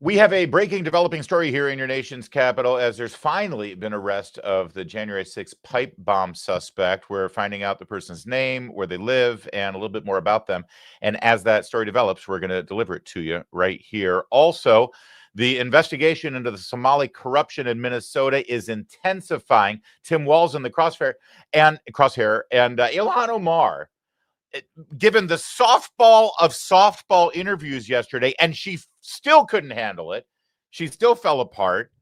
We have a breaking, developing story here in your nation's capital as there's finally been arrest of the January 6th pipe bomb suspect. We're finding out the person's name, where they live, and a little bit more about them. And as that story develops, we're going to deliver it to you right here. Also, the investigation into the Somali corruption in Minnesota is intensifying. Tim WALZ in the crosshair, and Ilhan Omar, given the softball of softball interviews yesterday, and she still couldn't handle it. She still fell apart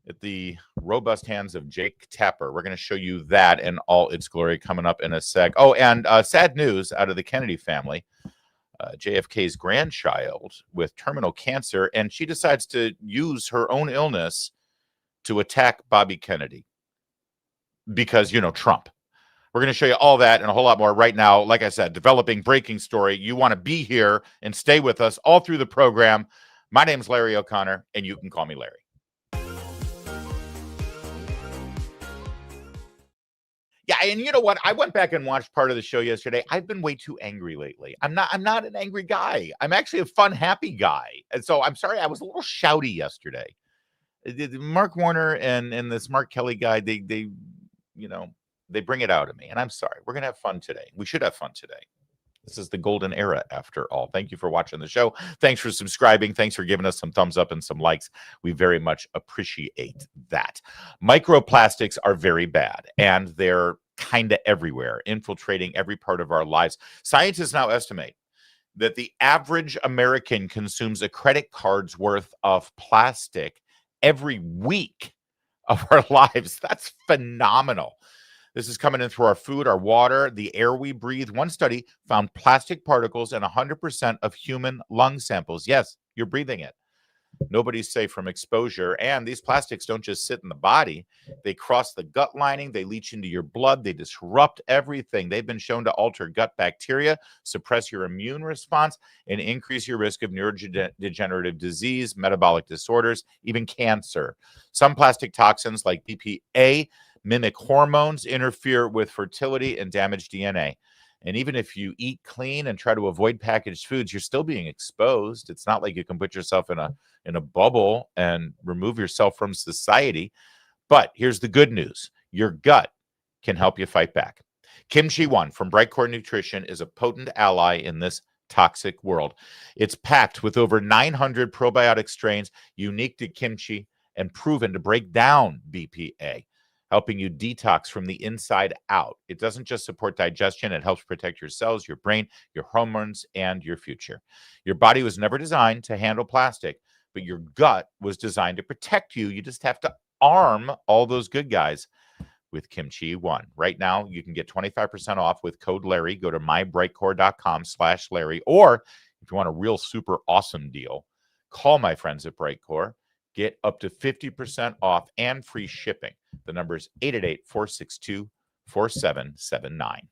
at the robust hands of Jake Tapper. We're going to show you that in all its glory coming up in a sec. Oh, and sad news out of the Kennedy family. JFK's grandchild with terminal cancer, and she decides to use her own illness to attack Bobby Kennedy because, Trump. We're going to show you all that and a whole lot more right now. Like I said, developing breaking story. You want to be here and stay with us all through the program. My name's Larry O'Connor, and you can call me Larry. Yeah, and you know what? I went back and watched part of the show yesterday. I've been way too angry lately. I'm not an angry guy. I'm actually a fun, happy guy. And so I'm sorry I was a little shouty yesterday. Mark Warner and this Mark Kelly guy, they bring it out of me, and I'm sorry. We're going to have fun today. We should have fun today. This is the golden era, after all. Thank you for watching the show. Thanks for subscribing. Thanks for giving us some thumbs up and some likes. We very much appreciate that. Microplastics are very bad, and they're kind of everywhere, infiltrating every part of our lives. Scientists now estimate that the average American consumes a credit card's worth of plastic every week of our lives. That's phenomenal. This is coming in through our food, our water, the air we breathe. One study found plastic particles in 100% of human lung samples. Yes, you're breathing it. Nobody's safe from exposure. And these plastics don't just sit in the body. They cross the gut lining. They leach into your blood. They disrupt everything. They've been shown to alter gut bacteria, suppress your immune response, and increase your risk of neurodegenerative disease, metabolic disorders, even cancer. Some plastic toxins like BPA mimic hormones, interfere with fertility, and damage DNA. And even if you eat clean and try to avoid packaged foods, you're still being exposed. It's not like you can put yourself in a bubble and remove yourself from society. But here's the good news. Your gut can help you fight back. Kimchi 1 from Brightcore Nutrition is a potent ally in this toxic world. It's packed with over 900 probiotic strains unique to kimchi and proven to break down BPA, helping you detox from the inside out. It doesn't just support digestion, it helps protect your cells, your brain, your hormones, and your future. Your body was never designed to handle plastic, but your gut was designed to protect you. You just have to arm all those good guys with Kimchi 1. Right now, you can get 25% off with code Larry. Go to mybrightcore.com/Larry. Or if you want a real super awesome deal, call my friends at Brightcore. Get up to 50% off and free shipping. The number is 888-462-4779.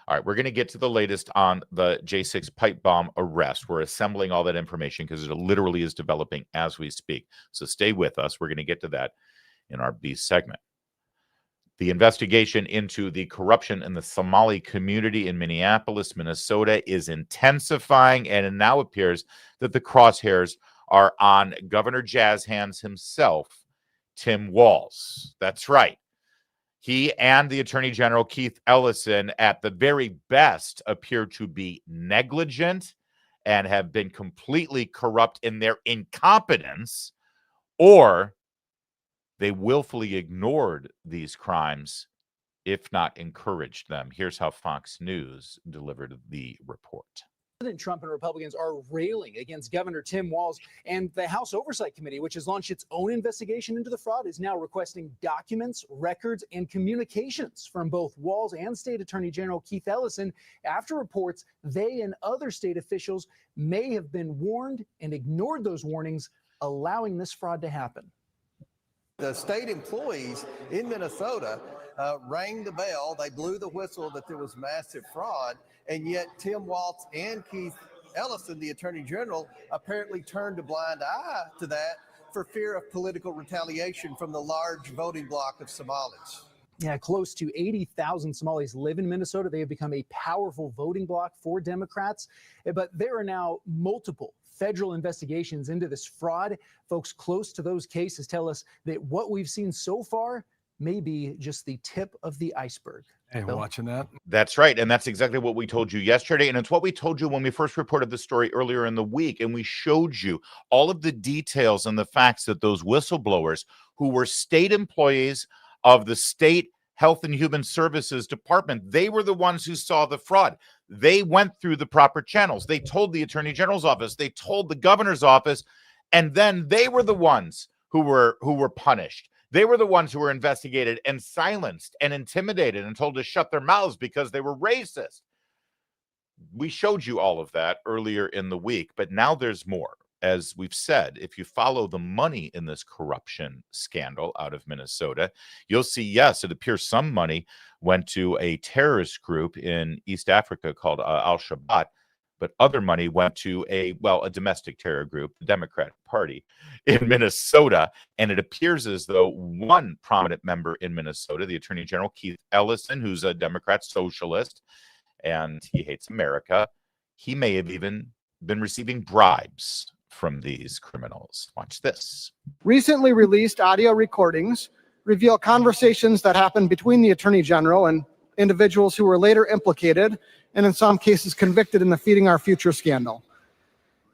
All right, we're going to get to the latest on the J6 pipe bomb arrest. We're assembling all that information because it literally is developing as we speak. So stay with us. We're going to get to that in our B segment. The investigation into the corruption in the Somali community in Minneapolis, Minnesota is intensifying, and it now appears that the crosshairs are on Governor Jazz Hands himself, Tim WALZ. That's right. He and the Attorney General, Keith Ellison, at the very best appear to be negligent and have been completely corrupt in their incompetence, or they willfully ignored these crimes, if not encouraged them. Here's how Fox News delivered the report. President Trump and Republicans are railing against Governor Tim WALZ, and the House Oversight Committee, which has launched its own investigation into the fraud, is now requesting documents, records, and communications from both WALZ and State Attorney General Keith Ellison after reports they and other state officials may have been warned and ignored those warnings, allowing this fraud to happen. The state employees in Minnesota rang the bell. They blew the whistle that there was massive fraud, and yet Tim WALZ and Keith Ellison, the Attorney General, apparently turned a blind eye to that for fear of political retaliation from the large voting bloc of Somalis. Yeah, close to 80,000 Somalis live in Minnesota. They have become a powerful voting bloc for Democrats, but there are now multiple federal investigations into this fraud. Folks close to those cases tell us that what we've seen so far may be just the tip of the iceberg. Hey, watching that. That's right. And that's exactly what we told you yesterday. And it's what we told you when we first reported the story earlier in the week. And we showed you all of the details and the facts that those whistleblowers who were state employees of the state Health and Human Services Department, they were the ones who saw the fraud. They went through the proper channels. They told the Attorney General's office. They told the governor's office. And then they were the ones who were punished. They were the ones who were investigated and silenced and intimidated and told to shut their mouths because they were racist. We showed you all of that earlier in the week, but now there's more. As we've said, if you follow the money in this corruption scandal out of Minnesota, you'll see, yes, it appears some money went to a terrorist group in East Africa called Al-Shabaab, but other money went to a domestic terror group, the Democratic Party in Minnesota. And it appears as though one prominent member in Minnesota, the Attorney General, Keith Ellison, who's a Democrat socialist, and he hates America, he may have even been receiving bribes from these criminals. Watch this. Recently released audio recordings reveal conversations that happened between the Attorney General and individuals who were later implicated and in some cases convicted in the Feeding Our Future scandal.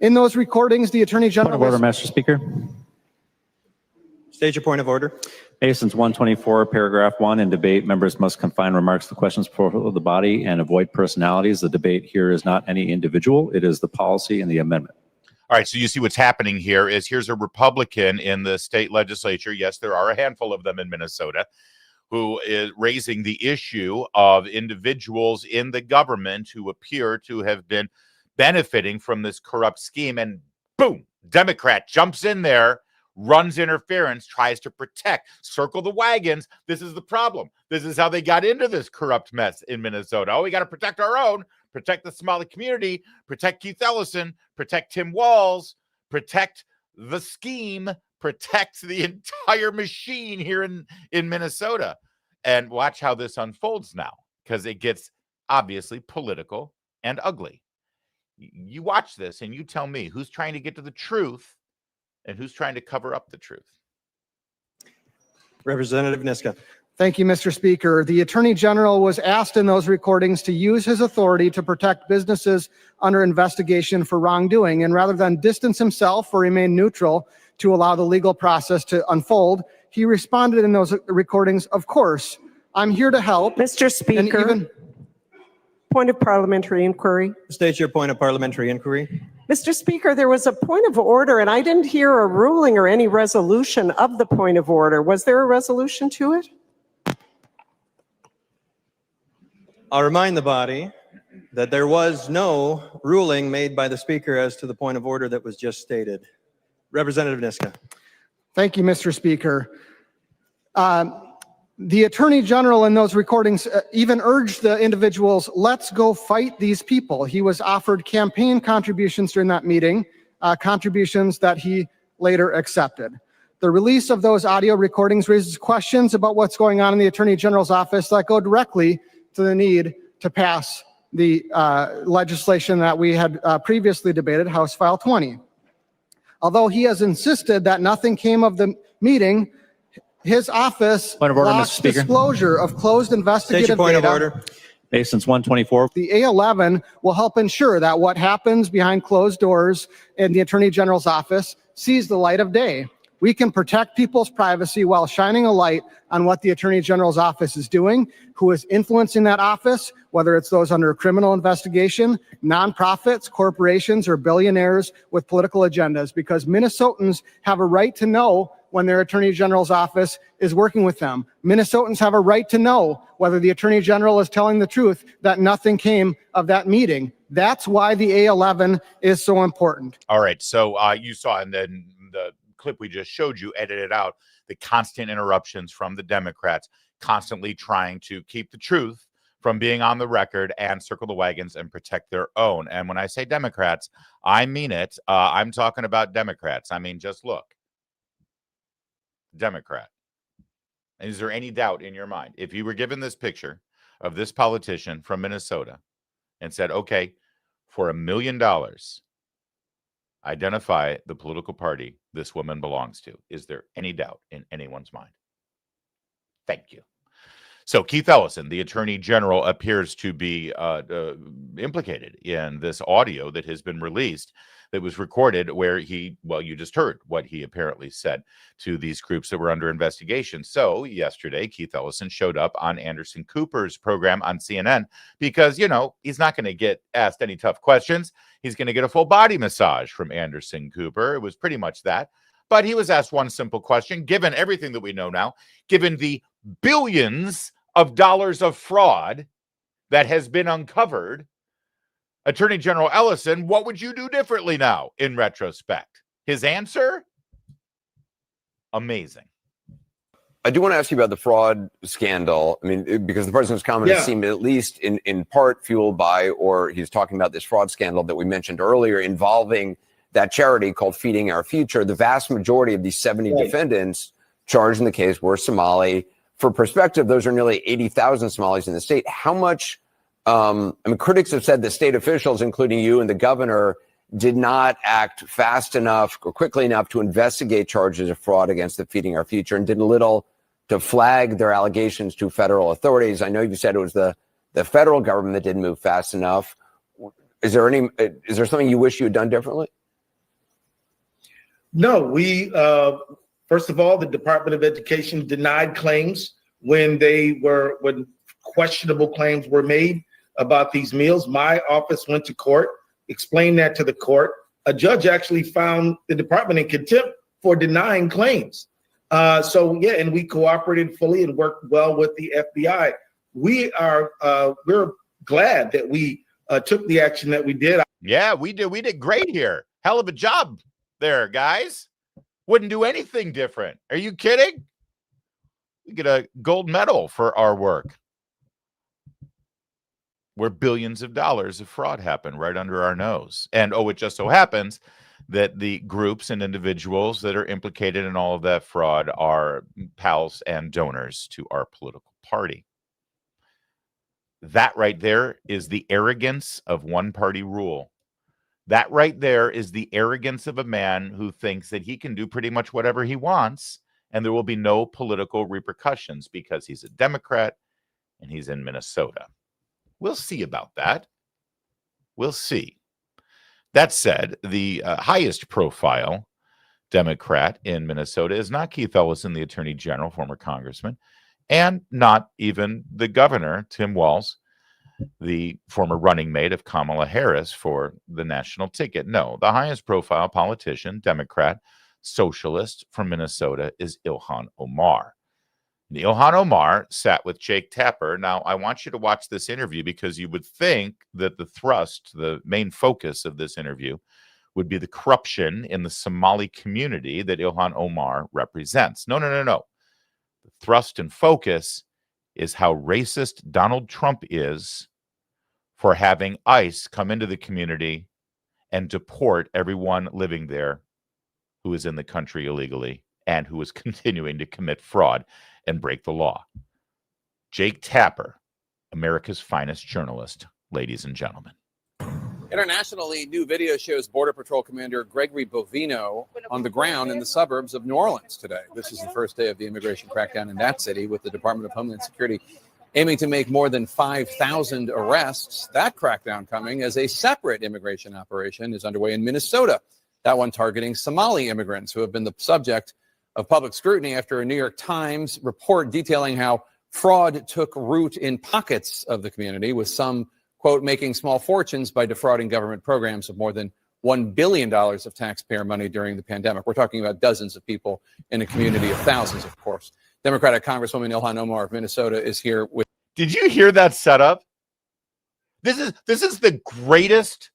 In those recordings, the Attorney General... Point of order, Mr. Speaker. State your point of order. Since 124, paragraph 1, in debate, members must confine remarks to questions before the body and avoid personalities. The debate here is not any individual. It is the policy and the amendment. All right, so you see what's happening here is here's a Republican in the state legislature. Yes, there are a handful of them in Minnesota who is raising the issue of individuals in the government who appear to have been benefiting from this corrupt scheme. And boom, Democrat jumps in there, runs interference, tries to protect, circle the wagons. This is the problem. This is how they got into this corrupt mess in Minnesota. Oh, we got to protect our own, protect the Somali community, protect Keith Ellison, protect Tim Walz, protect the scheme, protect the entire machine here in Minnesota. And watch how this unfolds now, because it gets obviously political and ugly. You watch this and you tell me who's trying to get to the truth and who's trying to cover up the truth. Representative Niska. Thank you, Mr. Speaker. The Attorney General was asked in those recordings to use his authority to protect businesses under investigation for wrongdoing, and rather than distance himself or remain neutral to allow the legal process to unfold, he responded in those recordings, "Of course, I'm here to help." Mr. Speaker, point of parliamentary inquiry. State your point of parliamentary inquiry. Mr. Speaker, there was a point of order, and I didn't hear a ruling or any resolution of the point of order. Was there a resolution to it? I'll remind the body that there was no ruling made by the Speaker as to the point of order that was just stated. Representative Niska. Thank you, Mr. Speaker. The Attorney General in those recordings even urged the individuals, let's go fight these people. He was offered campaign contributions during that meeting, contributions that he later accepted. The release of those audio recordings raises questions about what's going on in the Attorney General's office that go directly to the need to pass the legislation that we had previously debated, House File 20. Although he has insisted that nothing came of the meeting, his office blocks disclosure of closed investigative data. Point of order. Since 124. The A11 will help ensure that what happens behind closed doors in the Attorney General's office sees the light of day. We can protect people's privacy while shining a light on what the Attorney General's office is doing, who is influencing that office, whether it's those under a criminal investigation, nonprofits, corporations, or billionaires with political agendas, because Minnesotans have a right to know when their Attorney General's office is working with them. Minnesotans have a right to know whether the Attorney General is telling the truth, that nothing came of that meeting. That's why the A11 is so important. All right, so you saw, and then the clip we just showed you edited out the constant interruptions from the Democrats, constantly trying to keep the truth from being on the record and circle the wagons and protect their own. And when I say Democrats, I mean it. I'm talking about Democrats. I mean, just look. Democrat. And is there any doubt in your mind, if you were given this picture of this politician from Minnesota and said, okay, for $1 million, Identify the political party this woman belongs to. Is there any doubt in anyone's mind? Thank you. So Keith Ellison, the Attorney General, appears to be implicated in this audio that has been released that was recorded where he, well, you just heard what he apparently said to these groups that were under investigation. So yesterday, Keith Ellison showed up on Anderson Cooper's program on CNN because, you know, he's not going to get asked any tough questions. He's going to get a full body massage from Anderson Cooper. It was pretty much that. But he was asked one simple question, given everything that we know now, given the billions of dollars of fraud that has been uncovered, Attorney General Ellison, what would you do differently now in retrospect? His answer? Amazing. I do want to ask you about the fraud scandal. I mean, because the president's comments seem at least in part fueled by, or he's talking about this fraud scandal that we mentioned earlier involving that charity called Feeding Our Future. The vast majority of these 70 defendants charged in the case were Somali. For perspective, those are nearly 80,000 Somalis in the state. How much, I mean, critics have said that state officials, including you and the governor, did not act fast enough or quickly enough to investigate charges of fraud against the Feeding Our Future and did little to flag their allegations to federal authorities. I know you said it was the federal government that didn't move fast enough. Is there something you wish you had done differently? No, we, first of all, the Department of Education denied claims when questionable claims were made about these meals. My office went to court, explained that to the court. A judge actually found the department in contempt for denying claims. And we cooperated fully and worked well with the FBI. We're glad that we took the action that we did. Yeah, we did. We did great here. Hell of a job there, guys. Wouldn't do anything different. Are you kidding? We get a gold medal for our work. Where billions of dollars of fraud happen right under our nose. And it just so happens that the groups and individuals that are implicated in all of that fraud are pals and donors to our political party. That right there is the arrogance of one-party rule. That right there is the arrogance of a man who thinks that he can do pretty much whatever he wants and there will be no political repercussions because he's a Democrat and he's in Minnesota. We'll see about that. We'll see. That said, the highest profile Democrat in Minnesota is not Keith Ellison, the Attorney General, former congressman, and not even the governor, Tim Walz, the former running mate of Kamala Harris for the national ticket. No, the highest profile politician, Democrat, socialist from Minnesota is Ilhan Omar. And Ilhan Omar sat with Jake Tapper. Now, I want you to watch this interview because you would think that the thrust, the main focus of this interview would be the corruption in the Somali community that Ilhan Omar represents. No. The thrust and focus is how racist Donald Trump is for having ICE come into the community and deport everyone living there who is in the country illegally and who is continuing to commit fraud and break the law. Jake Tapper, America's finest journalist, ladies and gentlemen. Internationally, new video shows Border Patrol Commander Gregory Bovino on the ground in the suburbs of New Orleans today. This is the first day of the immigration crackdown in that city, with the Department of Homeland Security aiming to make more than 5,000 arrests. That crackdown coming as a separate immigration operation is underway in Minnesota, that one targeting Somali immigrants who have been the subject of public scrutiny after a New York Times report detailing how fraud took root in pockets of the community, with some, quote, making small fortunes by defrauding government programs of more than $1 billion of taxpayer money during the pandemic. We're talking about dozens of people in a community of thousands, of course. Democratic Congresswoman Ilhan Omar of Minnesota is here with. Did you hear that setup? This is the greatest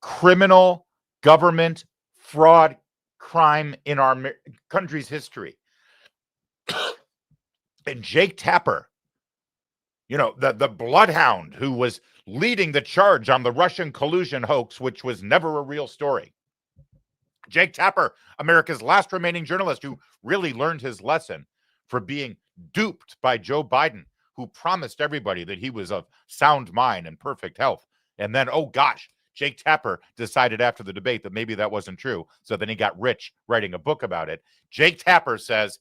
criminal government fraud crime in our country's history. And Jake Tapper, the bloodhound who was leading the charge on the Russian collusion hoax, which was never a real story. Jake Tapper, America's last remaining journalist who really learned his lesson for being duped by Joe Biden, who promised everybody that he was of sound mind and perfect health. And then, oh gosh, Jake Tapper decided after the debate that maybe that wasn't true. So then he got rich writing a book about it. Jake Tapper says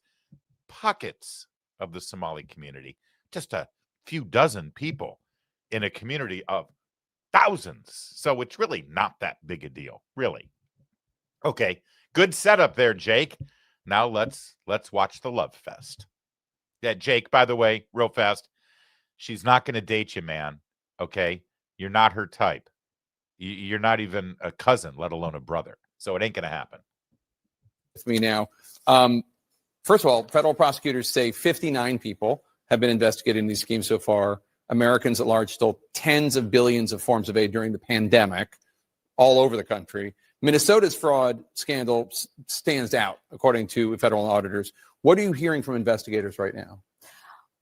pockets of the Somali community, just a few dozen people in a community of thousands. So it's really not that big a deal, really. Okay, good setup there, Jake. Now let's watch the love fest. Yeah, Jake, by the way, real fast, she's not going to date you, man. Okay, you're not her type. You're not even a cousin, let alone a brother. So it ain't going to happen. With me now. First of all, federal prosecutors say 59 people have been investigated in these schemes so far. Americans at large stole tens of billions of forms of aid during the pandemic all over the country. Minnesota's fraud scandal stands out, according to federal auditors. What are you hearing from investigators right now?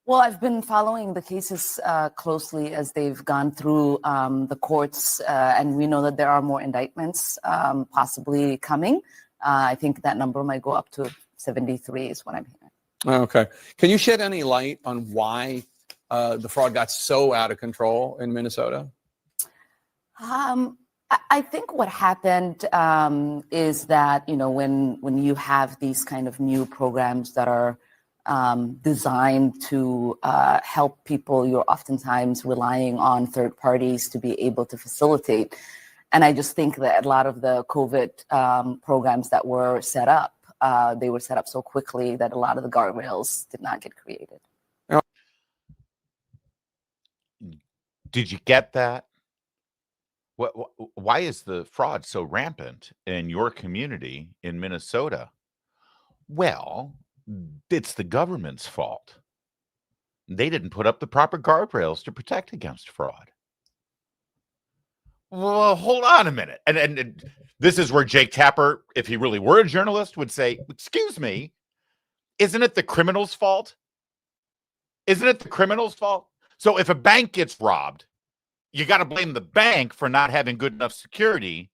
Well, I've been following the cases closely as they've gone through the courts, and we know that there are more indictments possibly coming. I think that number might go up to 73 is what I'm hearing. Okay. Can you shed any light on why the fraud got so out of control in Minnesota? I think what happened is that, you know, when you have these kind of new programs that are designed to help people, you're oftentimes relying on third parties to be able to facilitate. And I just think that a lot of the COVID programs that were set up, they were set up so quickly that a lot of the guardrails did not get created. Did you get that? Why is the fraud so rampant in your community in Minnesota? Well, it's the government's fault. They didn't put up the proper guardrails to protect against fraud. Well, hold on a minute. And this is where Jake Tapper, if he really were a journalist, would say, excuse me, isn't it the criminal's fault? Isn't it the criminal's fault? So if a bank gets robbed, you got to blame the bank for not having good enough security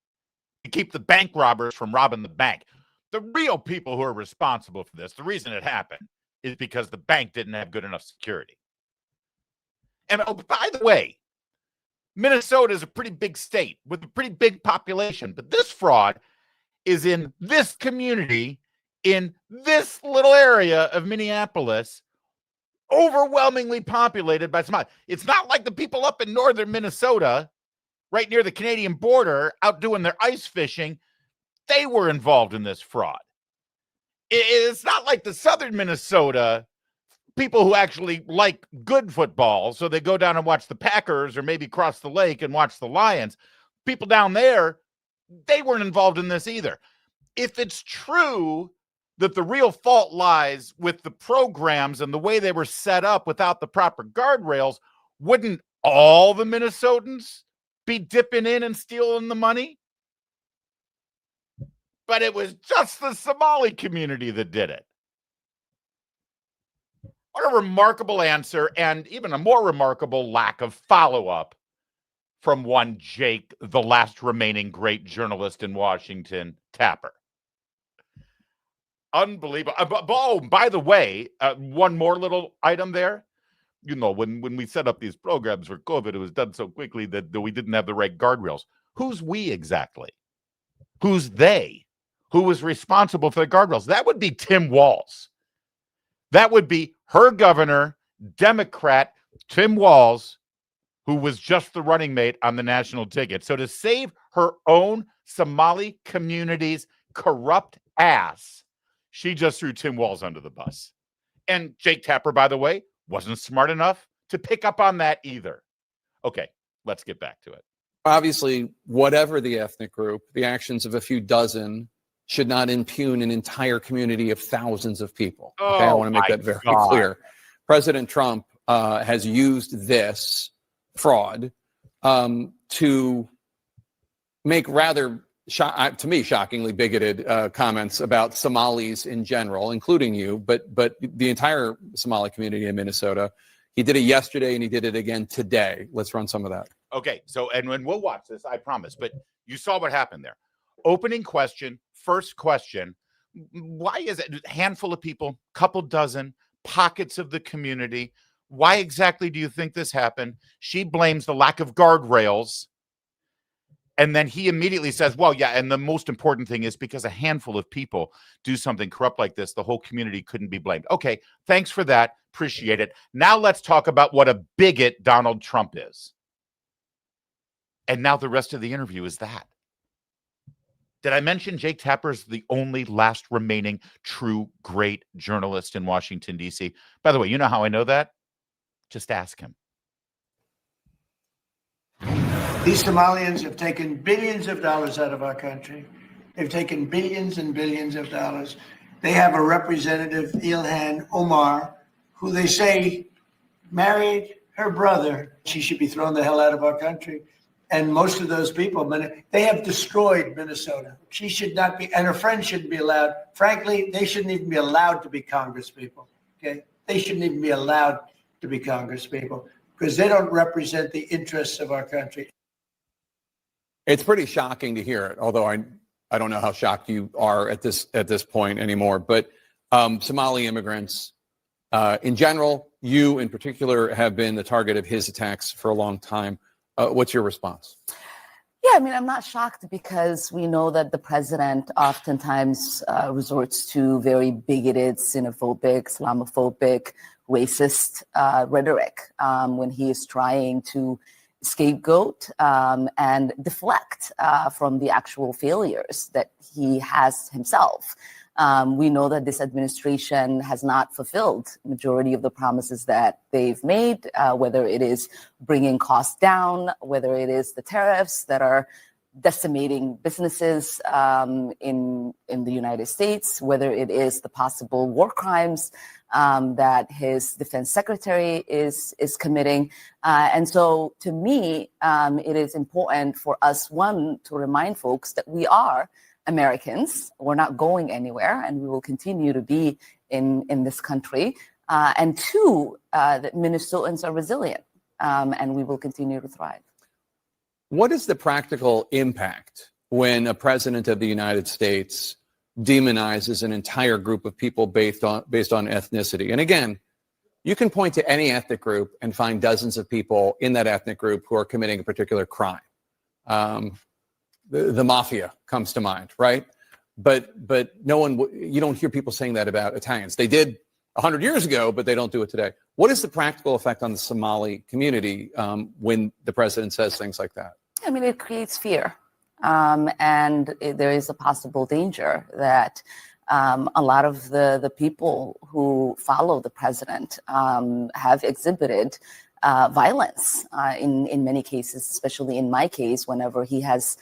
to keep the bank robbers from robbing the bank. The real people who are responsible for this, the reason it happened, is because the bank didn't have good enough security. And oh, by the way, Minnesota is a pretty big state with a pretty big population, but this fraud is in this community, in this little area of Minneapolis, overwhelmingly populated by Somali. It's not like the people up in northern Minnesota, right near the Canadian border, out doing their ice fishing. They were involved in this fraud. It's not like the southern Minnesota people who actually like good football, so they go down and watch the Packers or maybe cross the lake and watch the Lions. People down there, they weren't involved in this either. If it's true that the real fault lies with the programs and the way they were set up without the proper guardrails, wouldn't all the Minnesotans be dipping in and stealing the money? But it was just the Somali community that did it. What a remarkable answer, and even a more remarkable lack of follow-up from one Jake, the last remaining great journalist in Washington, Tapper. Unbelievable. Oh, by the way, one more little item there. You know, when we set up these programs for COVID, it was done so quickly that we didn't have the right guardrails. Who's we exactly? Who's they? Who was responsible for the guardrails? That would be Tim Walz. That would be her governor, Democrat Tim Walz, who was just the running mate on the national ticket. So to save her own Somali community's corrupt ass, she just threw Tim Walz under the bus. And Jake Tapper, by the way, wasn't smart enough to pick up on that either. Okay, let's get back to it. Obviously, whatever the ethnic group, the actions of a few dozen should not impugn an entire community of thousands of people. Okay, I want to make that very clear. President Trump has used this fraud to make rather, to me, shockingly bigoted comments about Somalis in general, including you, but the entire Somali community in Minnesota. He did it yesterday and he did it again today. Let's run some of that. Okay, so and when we'll watch this, I promise. But you saw what happened there. Opening question, first question. Why is it a handful of people, couple dozen, pockets of the community? Why exactly do you think this happened? She blames the lack of guardrails. And then he immediately says, well, yeah, and the most important thing is because a handful of people do something corrupt like this, the whole community couldn't be blamed. Okay, thanks for that. Appreciate it. Now let's talk about what a bigot Donald Trump is. And now the rest of the interview is that. Did I mention Jake Tapper's the only last remaining true great journalist in Washington, D.C.? By the way, you know how I know that? Just ask him. These Somalians have taken billions of dollars out of our country. They've taken billions and billions of dollars. They have a representative, Ilhan Omar, who they say married her brother. She should be thrown the hell out of our country. And most of those people, they have destroyed Minnesota. She should not be, and her friends shouldn't be allowed. Frankly, they shouldn't even be allowed to be congresspeople, okay? They shouldn't even be allowed to be congresspeople because they don't represent the interests of our country. It's pretty shocking to hear it, although I don't know how shocked you are at this point anymore. But Somali immigrants, in general, you in particular have been the target of his attacks for a long time. What's your response? Yeah, I mean, I'm not shocked because we know that the president oftentimes resorts to very bigoted, xenophobic, Islamophobic, racist rhetoric when he is trying to scapegoat and deflect from the actual failures that he has himself. We know that this administration has not fulfilled the majority of the promises that they've made, whether it is bringing costs down, whether it is the tariffs that are decimating businesses in the United States, whether it is the possible war crimes that his defense secretary is committing. And so to me, it is important for us, one, to remind folks that we are Americans. We're not going anywhere, and we will continue to be in this country. And two, that Minnesotans are resilient, and we will continue to thrive. What is the practical impact when a president of the United States demonizes an entire group of people based on ethnicity? And again, you can point to any ethnic group and find dozens of people in that ethnic group who are committing a particular crime. The mafia comes to mind, right? But no one, you don't hear people saying that about Italians. They did 100 years ago, but they don't do it today. What is the practical effect on the Somali community when the president says things like that? I mean, it creates fear. And there is a possible danger that a lot of the people who follow the president have exhibited violence in many cases, especially in my case, whenever he has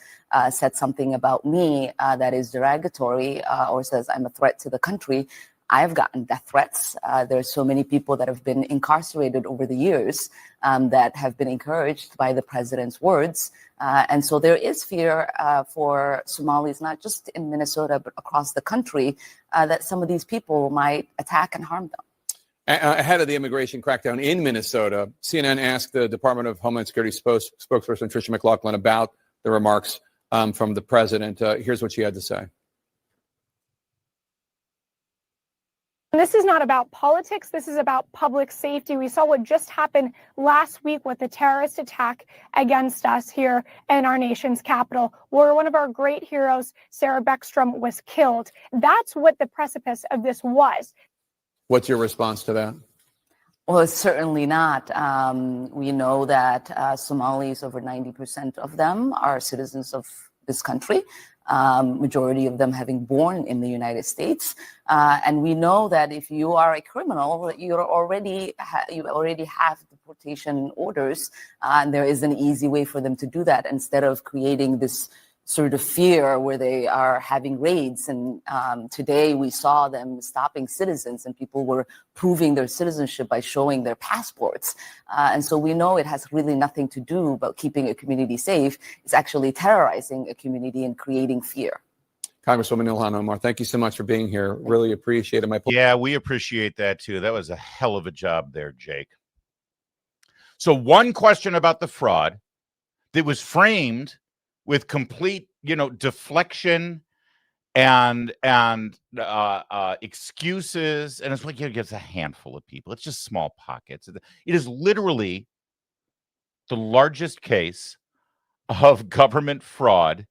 said something about me that is derogatory or says I'm a threat to the country. I've gotten death threats. There's so many people that have been incarcerated over the years that have been encouraged by the president's words. And so there is fear for Somalis, not just in Minnesota, but across the country, that some of these people might attack and harm them. Ahead of the immigration crackdown in Minnesota, CNN asked the Department of Homeland Security spokesperson Tricia McLaughlin about the remarks from the president. Here's what she had to say. This is not about politics. This is about public safety. We saw what just happened last week with the terrorist attack against us here in our nation's capital, where one of our great heroes, Sarah Beckstrom, was killed. That's what the precipice of this was. What's your response to that? Well, it's certainly not. We know that Somalis, over 90% of them are citizens of this country. Majority of them having born in the United States. And we know that if you are a criminal, you already have deportation orders. And there is an easy way for them to do that instead of creating this sort of fear where they are having raids. And today we saw them stopping citizens and people were proving their citizenship by showing their passports. And so we know it has really nothing to do about keeping a community safe. It's actually terrorizing a community and creating fear. Congresswoman Ilhan Omar, thank you so much for being here. Really appreciate it. Yeah, we appreciate that too. That was a hell of a job there, Jake. So one question about the fraud that was framed with complete, deflection and excuses, and it's like it's a handful of people. It's just small pockets. It is literally the largest case of government fraud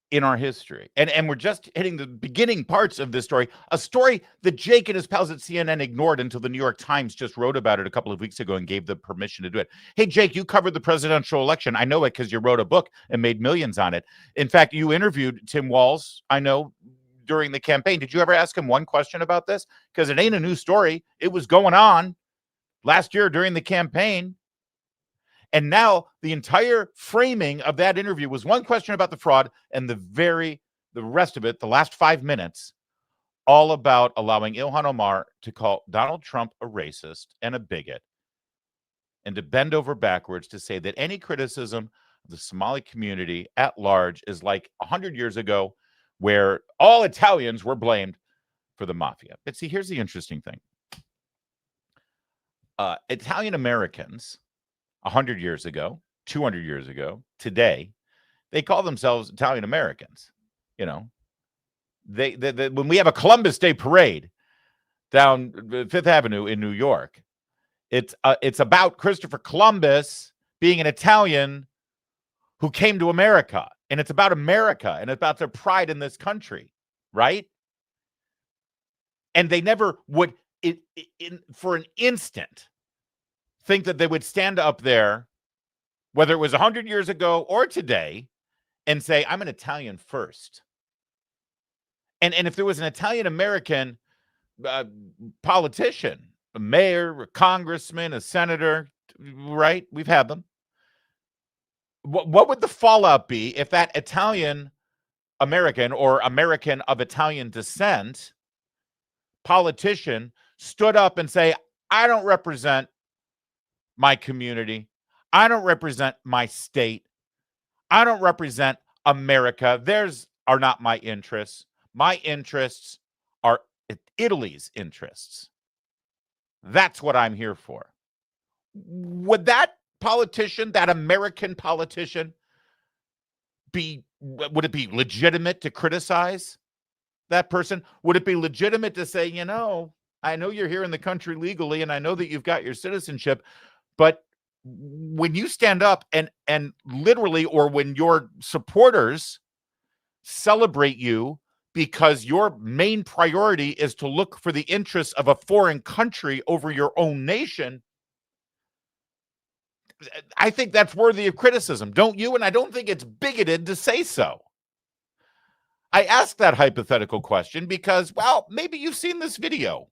in our history. And we're just hitting the beginning parts of this story, a story that Jake and his pals at CNN ignored until the New York Times just wrote about it a couple of weeks ago and gave them permission to do it. Hey, Jake, you covered the presidential election. I know it because you wrote a book and made millions on it. In fact, you interviewed Tim Walz, I know, during the campaign. Did you ever ask him one question about this? Because it ain't a new story. It was going on last year during the campaign. And now the entire framing of that interview was one question about the fraud, and the rest of it, the last 5 minutes, all about allowing Ilhan Omar to call Donald Trump a racist and a bigot, and to bend over backwards to say that any criticism of the Somali community at large is like 100 years ago, where all Italians were blamed for the mafia. But see, here's the interesting thing. Italian Americans 100 years ago, 200 years ago, today, they call themselves Italian Americans. You know, they when we have a Columbus Day parade down Fifth Avenue in New York, it's about Christopher Columbus being an Italian who came to America, and it's about America and it's about their pride in this country, right? And they never would, for an instant, think that they would stand up there, whether it was 100 years ago or today, and say, I'm an Italian first. And if there was an Italian American politician, a mayor, a congressman, a senator, right? We've had them. What would the fallout be if that Italian American or American of Italian descent politician stood up and say, I don't represent my community. I don't represent my state. I don't represent America. Theirs are not my interests. My interests are Italy's interests. That's what I'm here for. Would that politician, that American politician, would it be legitimate to criticize that person? Would it be legitimate to say, you know, I know you're here in the country legally, and I know that you've got your citizenship, but when you stand up and literally, or when your supporters celebrate you because your main priority is to look for the interests of a foreign country over your own nation, I think that's worthy of criticism, don't you? And I don't think it's bigoted to say so. I asked that hypothetical question because, well, maybe you've seen this video.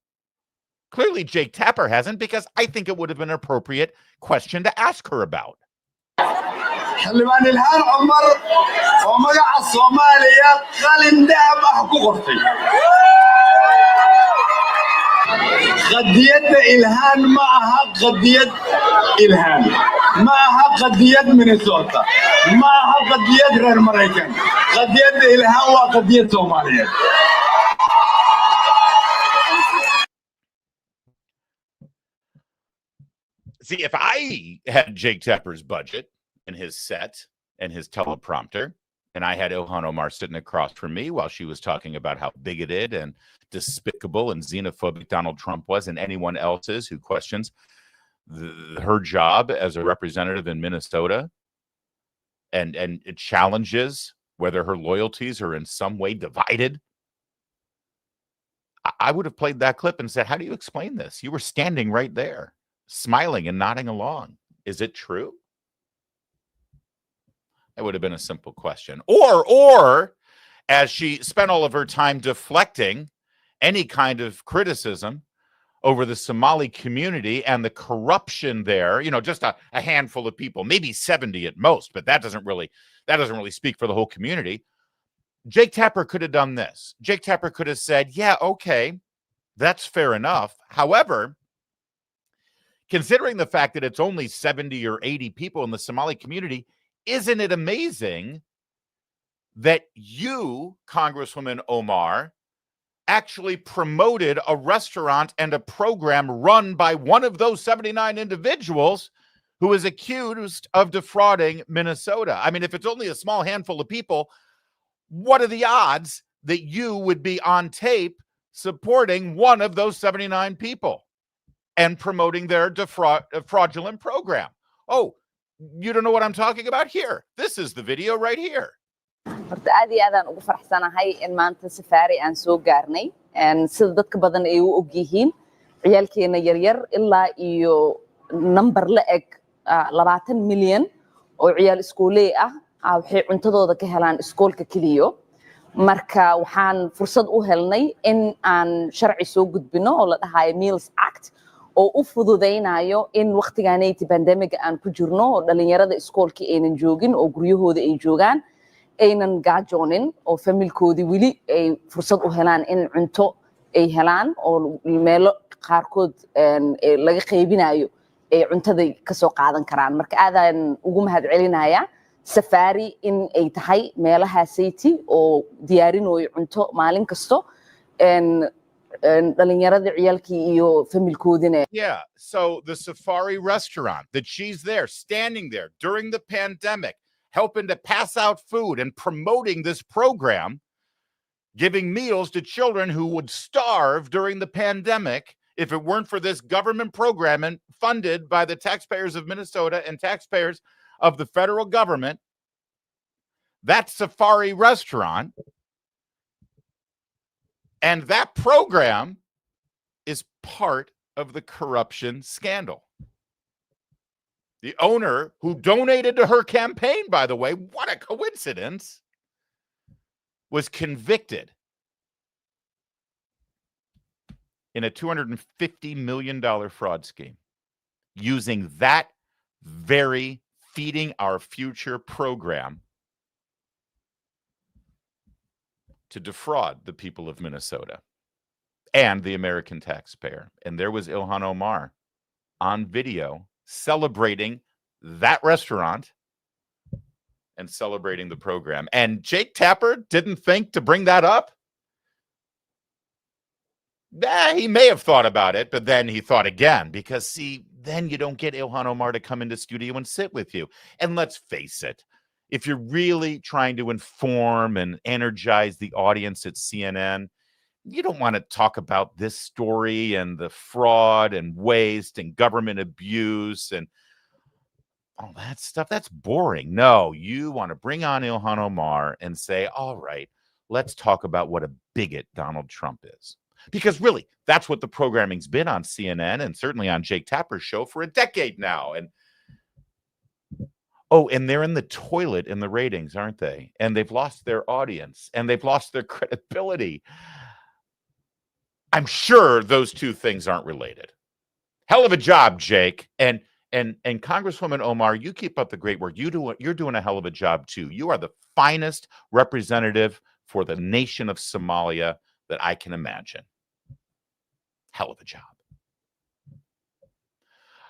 Clearly, Jake Tapper hasn't, because I think it would have been an appropriate question to ask her about. xildhibaan ilhaan cumar oo magaca Soomaaliya qalin dahab ah ku qortay qadiyadda ilhaan ma aha qadiyad ilhaan ma aha qadiyad Minnesota ma aha qadiyad reer Maraykan qadiyadda ilhaan waa qadiyad Soomaaliyeed. See, if I had Jake Tapper's budget and his set and his teleprompter, and I had Ilhan Omar sitting across from me while she was talking about how bigoted and despicable and xenophobic Donald Trump was, and anyone else's who questions her job as a representative in Minnesota, and it challenges whether her loyalties are in some way divided, I would have played that clip and said, how do you explain this? You were standing right there, smiling and nodding along. Is it true? That would have been a simple question. Or as she spent all of her time deflecting any kind of criticism over the Somali community and the corruption there, you know, just a handful of people, maybe 70 at most, but that doesn't really speak for the whole community. Jake Tapper could have done this. Jake Tapper could have said, yeah, okay, that's fair enough. However, considering the fact that it's only 70 or 80 people in the Somali community, isn't it amazing that you, Congresswoman Omar, actually promoted a restaurant and a program run by one of those 79 individuals who is accused of defrauding Minnesota? I mean, if it's only a small handful of people, what are the odds that you would be on tape supporting one of those 79 people and promoting their fraudulent program? Oh, you don't know what I'm talking about? Here, this is the video right here. horta aad iyo aad aan ugu faraxsanahay in maanta safaari aan soo gaarnay sida dadka badan ay u og yihiin ciyaalkeena yaryar ilaa iyo number la eg 20 milyan oo ciyaal iskooley ah waxay cuntadooda ka helaan iskoolka keliyo marka waxaan fursad u helnay in aan sharci soo gudbino oo la dhahayo Meals Act oo u fududeynayo in waqtigaanay pandemic aan ku jirno oo dhalinyarada iskoolka aynan joogin oo guryahooda ay joogaan aynan gaajoonin oo familkoodii weli ay fursad u helaan in cunto ay helaan oo meelo qaarkood laga qaybinayo ay cuntada ka soo qaadan karaan marka aadaan ugu mahadcelinayaa safari in ay tahay meelaha sayti oo diyaarinayo cunto maalin kasto dhalinyarada ciyaalkii iyo familkoodina. Yeah, so the Safari restaurant that she's there standing there during the pandemic helping to pass out food and promoting this program, giving meals to children who would starve during the pandemic if it weren't for this government program and funded by the taxpayers of Minnesota and taxpayers of the federal government. That Safari restaurant and that program is part of the corruption scandal. The owner, who donated to her campaign, by the way, what a coincidence, was convicted in a $250 million fraud scheme using that very Feeding Our Future program to defraud the people of Minnesota and the American taxpayer. And there was Ilhan Omar on video celebrating that restaurant and celebrating the program. And Jake Tapper didn't think to bring that up. He may have thought about it, but then he thought again, because see, then you don't get Ilhan Omar to come into studio and sit with you. And let's face it, if you're really trying to inform and energize the audience at CNN, you don't want to talk about this story and the fraud and waste and government abuse and all that stuff. That's boring. No, you want to bring on Ilhan Omar and say, all right, let's talk about what a bigot Donald Trump is. Because really, that's what the programming's been on CNN and certainly on Jake Tapper's show for a decade now. And and they're in the toilet in the ratings, aren't they? And they've lost their audience and they've lost their credibility. I'm sure those two things aren't related. Hell of a job, Jake. And Congresswoman Omar, you keep up the great work. You're doing a hell of a job too. You are the finest representative for the nation of Somalia that I can imagine. Hell of a job.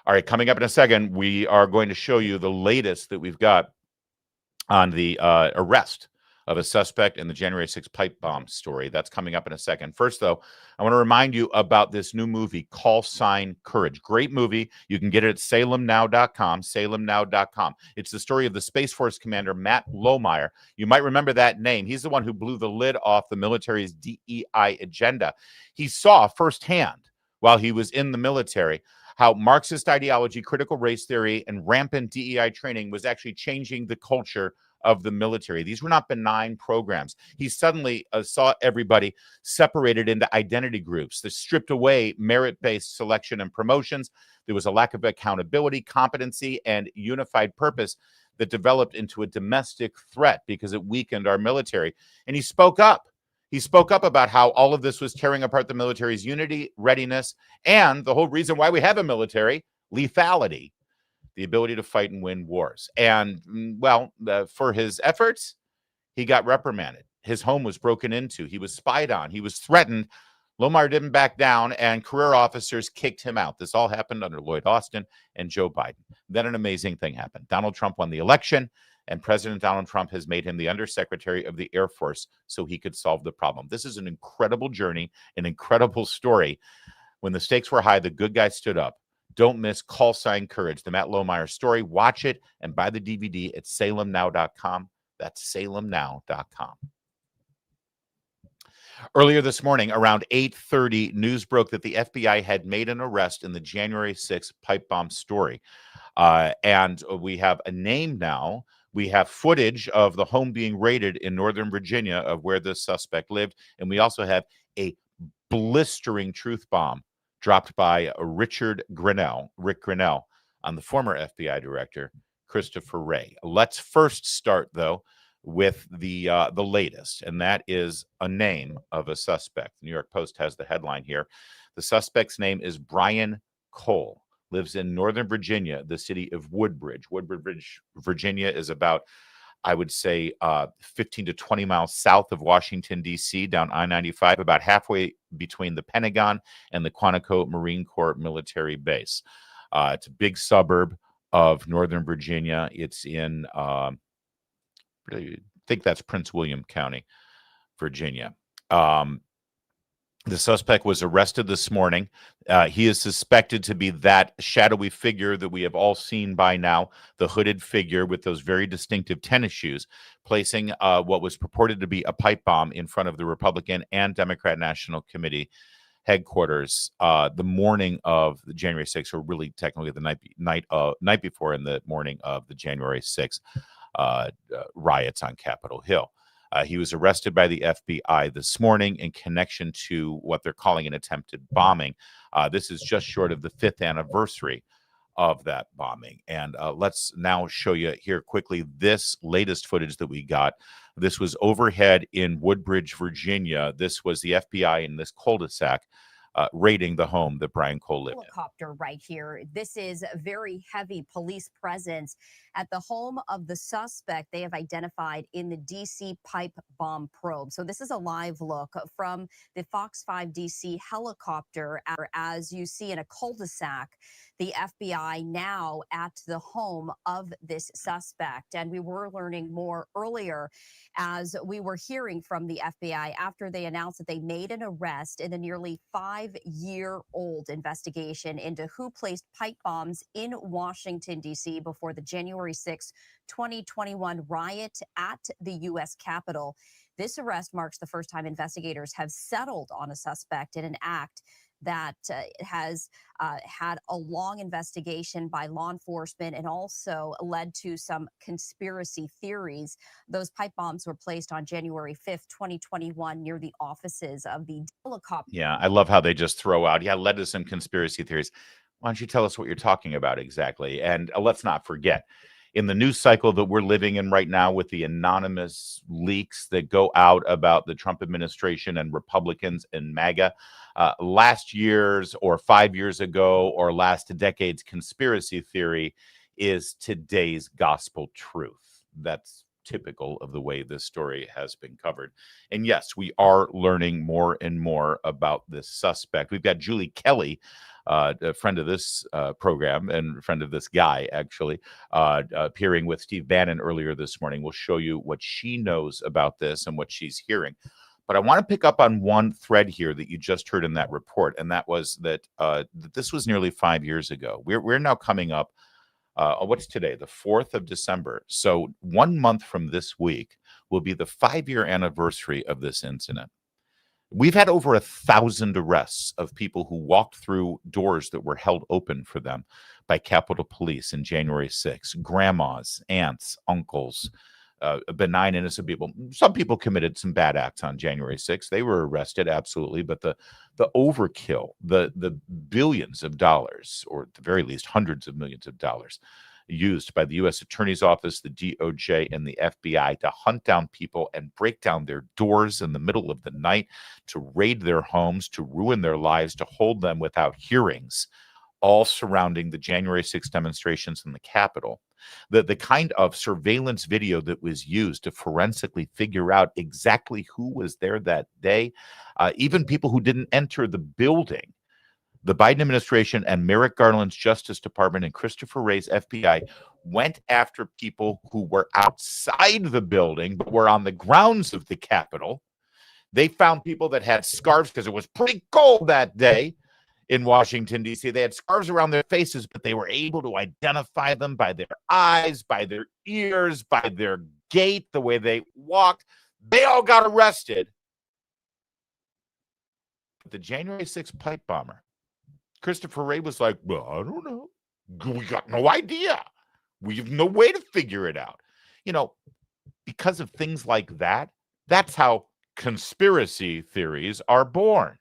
All right, coming up in a second, we are going to show you the latest that we've got on the arrest of a suspect in the January 6th pipe bomb story. That's coming up in a second. First, though, I want to remind you about this new movie, Call Sign Courage. Great movie. You can get it at salemnow.com, salemnow.com. It's the story of the Space Force commander, Matt Lohmeyer. You might remember that name. He's the one who blew the lid off the military's DEI agenda. He saw firsthand while he was in the military how Marxist ideology, critical race theory, and rampant DEI training was actually changing the culture of the military. These were not benign programs. He suddenly saw everybody separated into identity groups that stripped away merit-based selection and promotions. There was a lack of accountability, competency, and unified purpose that developed into a domestic threat because it weakened our military. And he spoke up. He spoke up about how all of this was tearing apart the military's unity, readiness, and the whole reason why we have a military, lethality. The ability to fight and win wars. And, for his efforts, he got reprimanded. His home was broken into. He was spied on. He was threatened. Lohmeyer didn't back down, and career officers kicked him out. This all happened under Lloyd Austin and Joe Biden. Then an amazing thing happened. Donald Trump won the election, and President Donald Trump has made him the Undersecretary of the Air Force so he could solve the problem. This is an incredible journey, an incredible story. When the stakes were high, the good guy stood up. Don't miss Call Sign Courage, the Matt Lohmeyer story. Watch it and buy the DVD at salemnow.com. That's salemnow.com. Earlier this morning, around 8:30, news broke that the FBI had made an arrest in the January 6th pipe bomb story. And we have a name now. We have footage of the home being raided in Northern Virginia of where this suspect lived. And we also have a blistering truth bomb dropped by Rick Grinnell, on the former FBI director, Christopher Wray. Let's first start, though, with the latest, and that is a name of a suspect. The New York Post has the headline here. The suspect's name is Brian Cole, lives in Northern Virginia, the city of Woodbridge. Woodbridge, Virginia is about, I would say, 15 to 20 miles south of Washington, D.C., down I-95, about halfway between the Pentagon and the Quantico Marine Corps military base. It's a big suburb of Northern Virginia. It's in, I think that's Prince William County, Virginia. The suspect was arrested this morning. He is suspected to be that shadowy figure that we have all seen by now, the hooded figure with those very distinctive tennis shoes, placing what was purported to be a pipe bomb in front of the Republican and Democrat National Committee headquarters the morning of the January 6th, or really technically the night before, in the morning of the January 6th riots on Capitol Hill. He was arrested by the FBI this morning in connection to what they're calling an attempted bombing. This is just short of the 5th anniversary of that bombing. And let's now show you here quickly this latest footage that we got. This was overhead in Woodbridge, Virginia. This was the FBI in this cul-de-sac raiding the home that Brian Cole lived in. Helicopter right here. This is a very heavy police presence at the home of the suspect they have identified in the DC pipe bomb probe. So this is a live look from the Fox 5 DC helicopter as you see in a cul-de-sac. The FBI now at the home of this suspect. And we were learning more earlier as we were hearing from the FBI after they announced that they made an arrest in a nearly 5-year-old investigation into who placed pipe bombs in Washington, D.C. before the January 6, 2021 riot at the U.S. Capitol. This arrest marks the first time investigators have settled on a suspect in an act that has had a long investigation by law enforcement and also led to some conspiracy theories. Those pipe bombs were placed on January 5th, 2021 near the offices of the helicopter. Yeah, I love how they just throw out, led to some conspiracy theories. Why don't you tell us what you're talking about exactly? And let's not forget, in the news cycle that we're living in right now with the anonymous leaks that go out about the Trump administration and Republicans and MAGA, last year's or 5 years ago or last decade's conspiracy theory is today's gospel truth. That's typical of the way this story has been covered. And yes, we are learning more and more about this suspect. We've got Julie Kelly, a friend of this program and a friend of this guy, actually, appearing with Steve Bannon earlier this morning. We'll show you what she knows about this and what she's hearing. But I want to pick up on one thread here that you just heard in that report, and that was that this was nearly 5 years ago. We're now coming up, what's today? The 4th of December. So 1 month from this week will be the 5-year anniversary of this incident. We've had over 1,000 arrests of people who walked through doors that were held open for them by Capitol Police in January 6. Grandmas, aunts, uncles, benign, innocent people. Some people committed some bad acts on January 6th. They were arrested, absolutely. But the overkill, the billions of dollars, or at the very least hundreds of millions of dollars, used by the U.S. Attorney's Office, the DOJ, and the FBI to hunt down people and break down their doors in the middle of the night, to raid their homes, to ruin their lives, to hold them without hearings, all surrounding the January 6th demonstrations in the Capitol. The kind of surveillance video that was used to forensically figure out exactly who was there that day, even people who didn't enter the building. The Biden administration and Merrick Garland's Justice Department and Christopher Wray's FBI went after people who were outside the building but were on the grounds of the Capitol. They found people that had scarves because it was pretty cold that day in Washington, D.C. They had scarves around their faces, but they were able to identify them by their eyes, by their ears, by their gait, the way they walked. They all got arrested the January 6th pipe bomber. Christopher Wray was like, well, I don't know. We got no idea. We have no way to figure it out. You know, because of things like that, that's how conspiracy theories are born.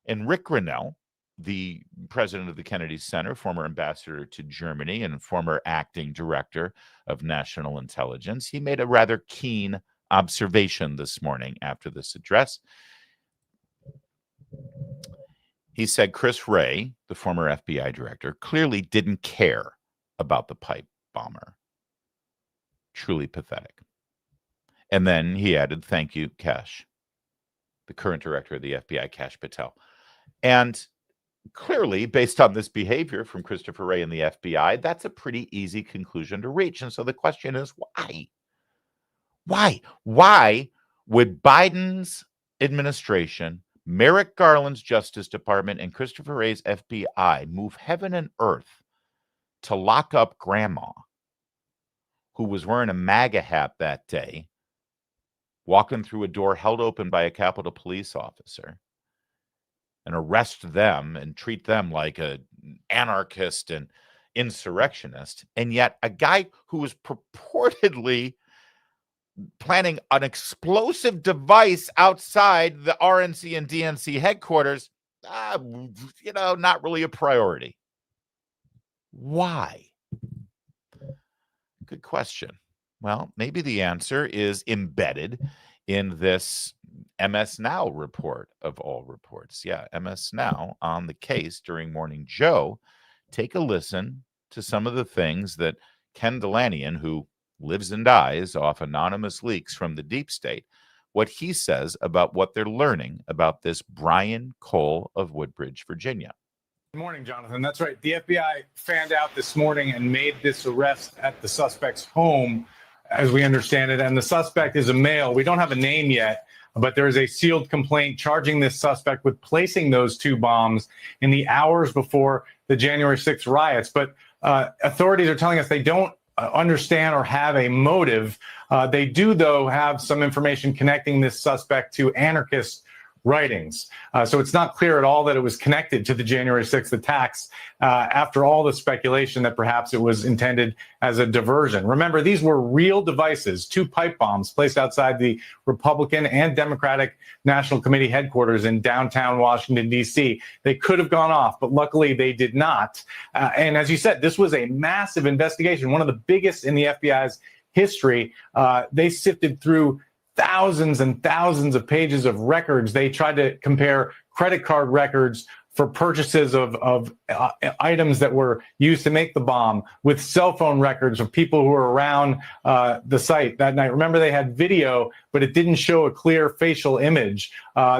And Rick Grinnell, the president of the Kennedy Center, former ambassador to Germany and former acting director of national intelligence, he made a rather keen observation this morning after this address. He said Chris Wray, the former FBI director, clearly didn't care about the pipe bomber. Truly pathetic. And then he added, thank you, Kash, the current director of the FBI, Kash Patel. And clearly, based on this behavior from Christopher Wray and the FBI, that's a pretty easy conclusion to reach. And so the question is, why? Why would Biden's administration, Merrick Garland's Justice Department, and Christopher Wray's FBI move heaven and earth to lock up Grandma, who was wearing a MAGA hat that day, walking through a door held open by a Capitol Police officer, and arrest them and treat them like an anarchist and insurrectionist, and yet a guy who was purportedly planning an explosive device outside the RNC and DNC headquarters, not really a priority. Why? Good question. Well, maybe the answer is embedded in this MS Now report of all reports. Yeah, MS Now on the case during Morning Joe. Take a listen to some of the things that Ken Delanian, who lives and dies off anonymous leaks from the deep state, what he says about what they're learning about this Brian Cole of Woodbridge, Virginia. Good morning, Jonathan. That's right. The FBI fanned out this morning and made this arrest at the suspect's home, as we understand it. And the suspect is a male. We don't have a name yet, but there is a sealed complaint charging this suspect with placing those two bombs in the hours before the January 6th riots. But authorities are telling us they don't understand or have a motive. They do, though, have some information connecting this suspect to anarchist writings. So it's not clear at all that it was connected to the January 6th attacks after all the speculation that perhaps it was intended as a diversion. Remember, these were real devices, two pipe bombs placed outside the Republican and Democratic National Committee headquarters in downtown Washington, D.C. They could have gone off, but luckily they did not. And as you said, this was a massive investigation, one of the biggest in the FBI's history. They sifted through thousands and thousands of pages of records. They tried to compare credit card records for purchases of items that were used to make the bomb with cell phone records of people who were around the site that night. Remember, they had video, but it didn't show a clear facial image.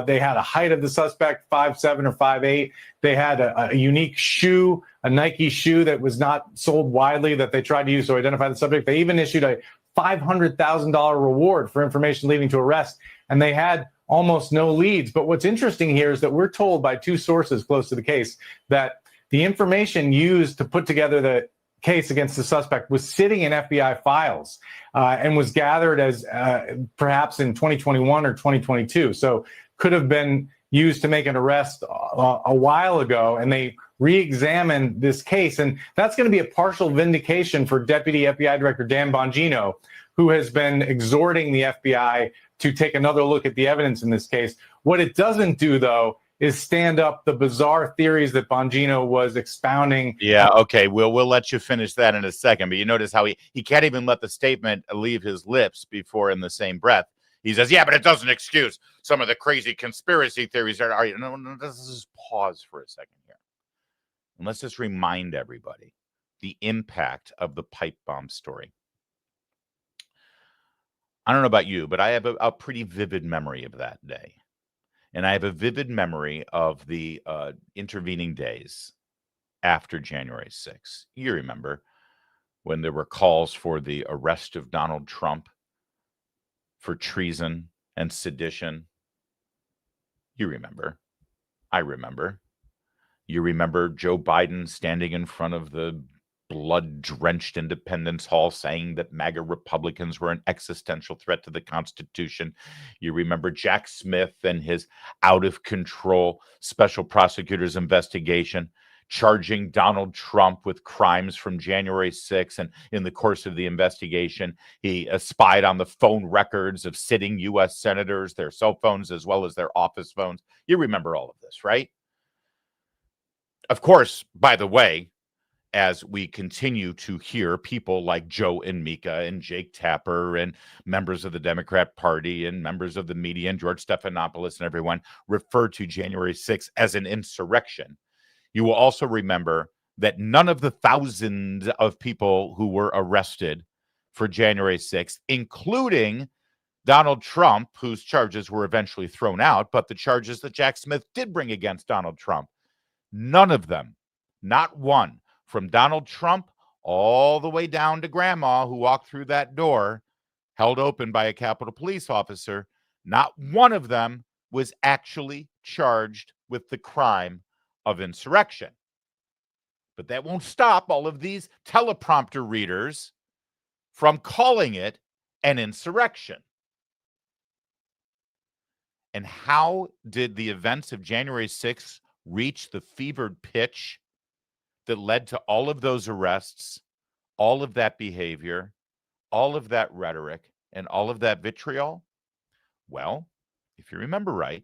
They had a height of the suspect, 5'7" or 5'8". They had a unique shoe, a Nike shoe that was not sold widely that they tried to use to identify the subject. They even issued a $500,000 reward for information leading to arrest, and they had almost no leads. But what's interesting here is that we're told by two sources close to the case that the information used to put together the case against the suspect was sitting in FBI files and was gathered as perhaps in 2021 or 2022. So could have been used to make an arrest a while ago, and they re-examine this case. And that's going to be a partial vindication for Deputy FBI Director Dan Bongino, who has been exhorting the FBI to take another look at the evidence in this case. What it doesn't do, though, is stand up the bizarre theories that Bongino was expounding. Yeah, okay, we'll let you finish that in a second. But you notice how he can't even let the statement leave his lips before in the same breath he says, yeah, but it doesn't excuse some of the crazy conspiracy theories that are. No, let's just pause for a second here. And let's just remind everybody the impact of the pipe bomb story. I don't know about you, but I have a pretty vivid memory of that day. And I have a vivid memory of the intervening days after January 6th. You remember when there were calls for the arrest of Donald Trump for treason and sedition. You remember. I remember. You remember Joe Biden standing in front of the blood-drenched Independence Hall saying that MAGA Republicans were an existential threat to the Constitution. You remember Jack Smith and his out-of-control special prosecutor's investigation, charging Donald Trump with crimes from January 6th. And in the course of the investigation, he spied on the phone records of sitting U.S. senators, their cell phones, as well as their office phones. You remember all of this, right? Of course, by the way, as we continue to hear people like Joe and Mika and Jake Tapper and members of the Democrat Party and members of the media and George Stephanopoulos and everyone refer to January 6th as an insurrection, you will also remember that none of the thousands of people who were arrested for January 6th, including Donald Trump, whose charges were eventually thrown out, but the charges that Jack Smith did bring against Donald Trump, none of them, not one, from Donald Trump all the way down to Grandma who walked through that door, held open by a Capitol Police officer, not one of them was actually charged with the crime of insurrection. But that won't stop all of these teleprompter readers from calling it an insurrection. And how did the events of January 6th reach the fevered pitch that led to all of those arrests, all of that behavior, all of that rhetoric, and all of that vitriol? Well, if you remember right,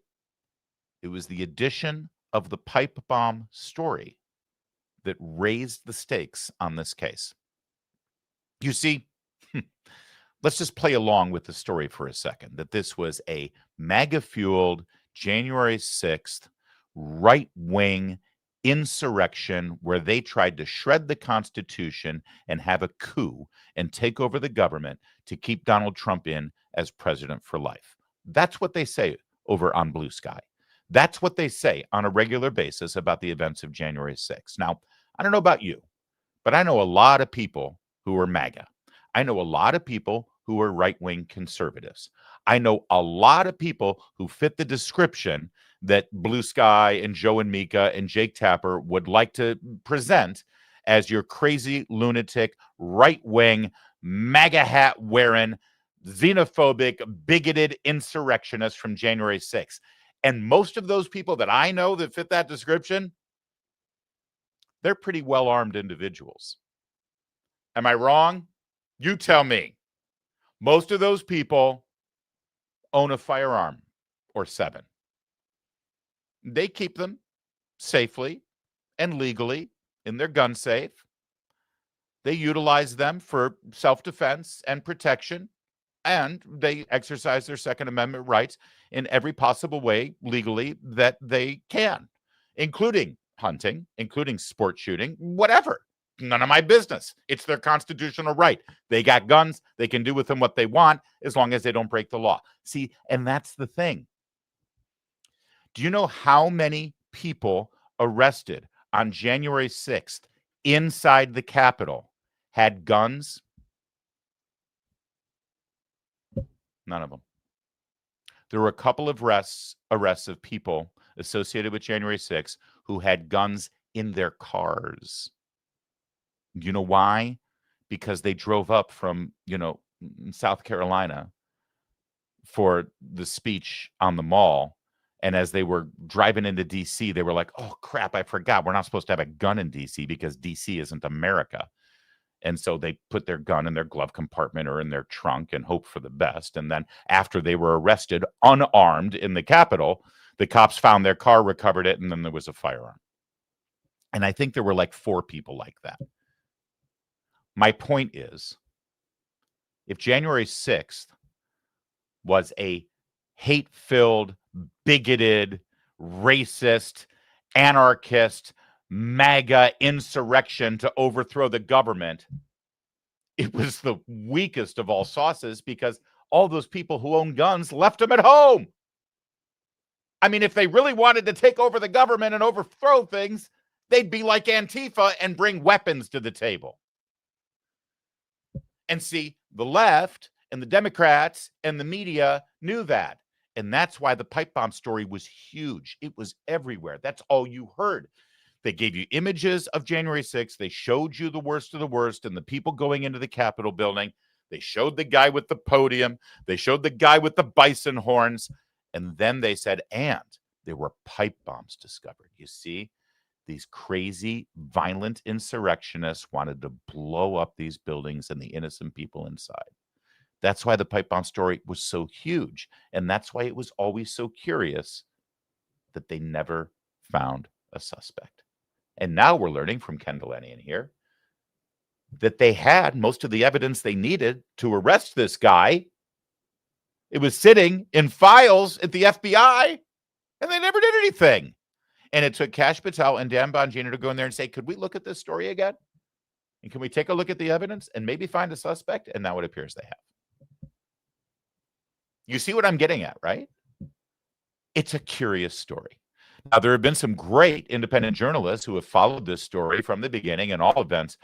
it was the addition of the pipe bomb story that raised the stakes on this case. You see, let's just play along with the story for a second, that this was a MAGA-fueled January 6th right-wing insurrection where they tried to shred the Constitution and have a coup and take over the government to keep Donald Trump in as president for life. That's what they say over on Blue Sky. That's what they say on a regular basis about the events of January 6th. Now, I don't know about you, but I know a lot of people who are MAGA. I know a lot of people who are right-wing conservatives. I know a lot of people who fit the description that Blue Sky and Joe and Mika and Jake Tapper would like to present as your crazy, lunatic, right-wing, MAGA hat wearing, xenophobic, bigoted insurrectionists from January 6th. And most of those people that I know that fit that description, they're pretty well-armed individuals. Am I wrong? You tell me. Most of those people own a firearm or 7. They keep them safely and legally in their gun safe. They utilize them for self-defense and protection, and they exercise their Second Amendment rights in every possible way legally that they can, including hunting, including sport shooting, whatever. None of my business. It's their constitutional right. They got guns. They can do with them what they want as long as they don't break the law. See, and that's the thing. Do you know how many people arrested on January 6th inside the Capitol had guns? None of them. There were a couple of arrests of people associated with January 6th who had guns in their cars. You know why? Because they drove up from, South Carolina for the speech on the Mall. And as they were driving into D.C., they were like, oh, crap, I forgot. We're not supposed to have a gun in D.C. because D.C. isn't America. And so they put their gun in their glove compartment or in their trunk and hope for the best. And then after they were arrested, unarmed in the Capitol, the cops found their car, recovered it, and then there was a firearm. And I think there were like 4 people like that. My point is, if January 6th was a hate-filled, bigoted, racist, anarchist, MAGA insurrection to overthrow the government, it was the weakest of all sauces because all those people who own guns left them at home. I mean, if they really wanted to take over the government and overthrow things, they'd be like Antifa and bring weapons to the table. And see, the left and the Democrats and the media knew that. And that's why the pipe bomb story was huge. It was everywhere. That's all you heard. They gave you images of January 6th. They showed you the worst of the worst and the people going into the Capitol building. They showed the guy with the podium. They showed the guy with the bison horns. And then they said, and there were pipe bombs discovered. You see, these crazy, violent insurrectionists wanted to blow up these buildings and the innocent people inside. That's why the pipe bomb story was so huge. And that's why it was always so curious that they never found a suspect. And now we're learning from Ken Delenian here that they had most of the evidence they needed to arrest this guy. It was sitting in files at the FBI, and they never did anything. And it took Kash Patel and Dan Bongino to go in there and say, could we look at this story again? And can we take a look at the evidence and maybe find a suspect? And now it appears they have. You see what I'm getting at, right? It's a curious story. Now, there have been some great independent journalists who have followed this story from the beginning and all events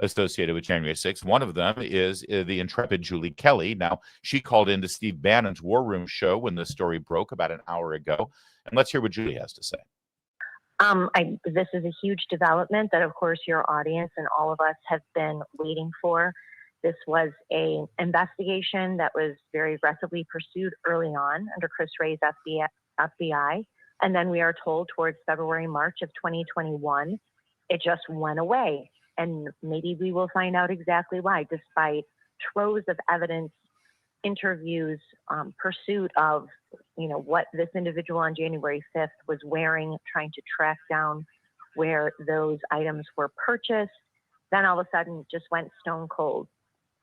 associated with January 6th. One of them is the intrepid Julie Kelly. Now, she called into Steve Bannon's War Room show when the story broke about an hour ago. And let's hear what Julie has to say. This is a huge development that, of course, your audience and all of us have been waiting for. This was an investigation that was very aggressively pursued early on under Chris Wray's FBI. And then we are told towards February, March of 2021, it just went away. And maybe we will find out exactly why, despite troves of evidence, interviews, pursuit of, what this individual on January 5th was wearing, trying to track down where those items were purchased. Then all of a sudden just went stone cold.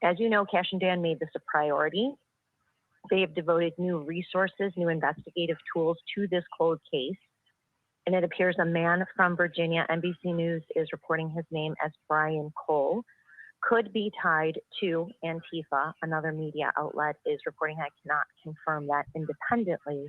As you know, Kash and Dan made this a priority. They have devoted new resources, new investigative tools to this cold case. And it appears a man from Virginia, NBC News is reporting his name as Brian Cole, could be tied to Antifa. Another media outlet is reporting, I cannot confirm that independently.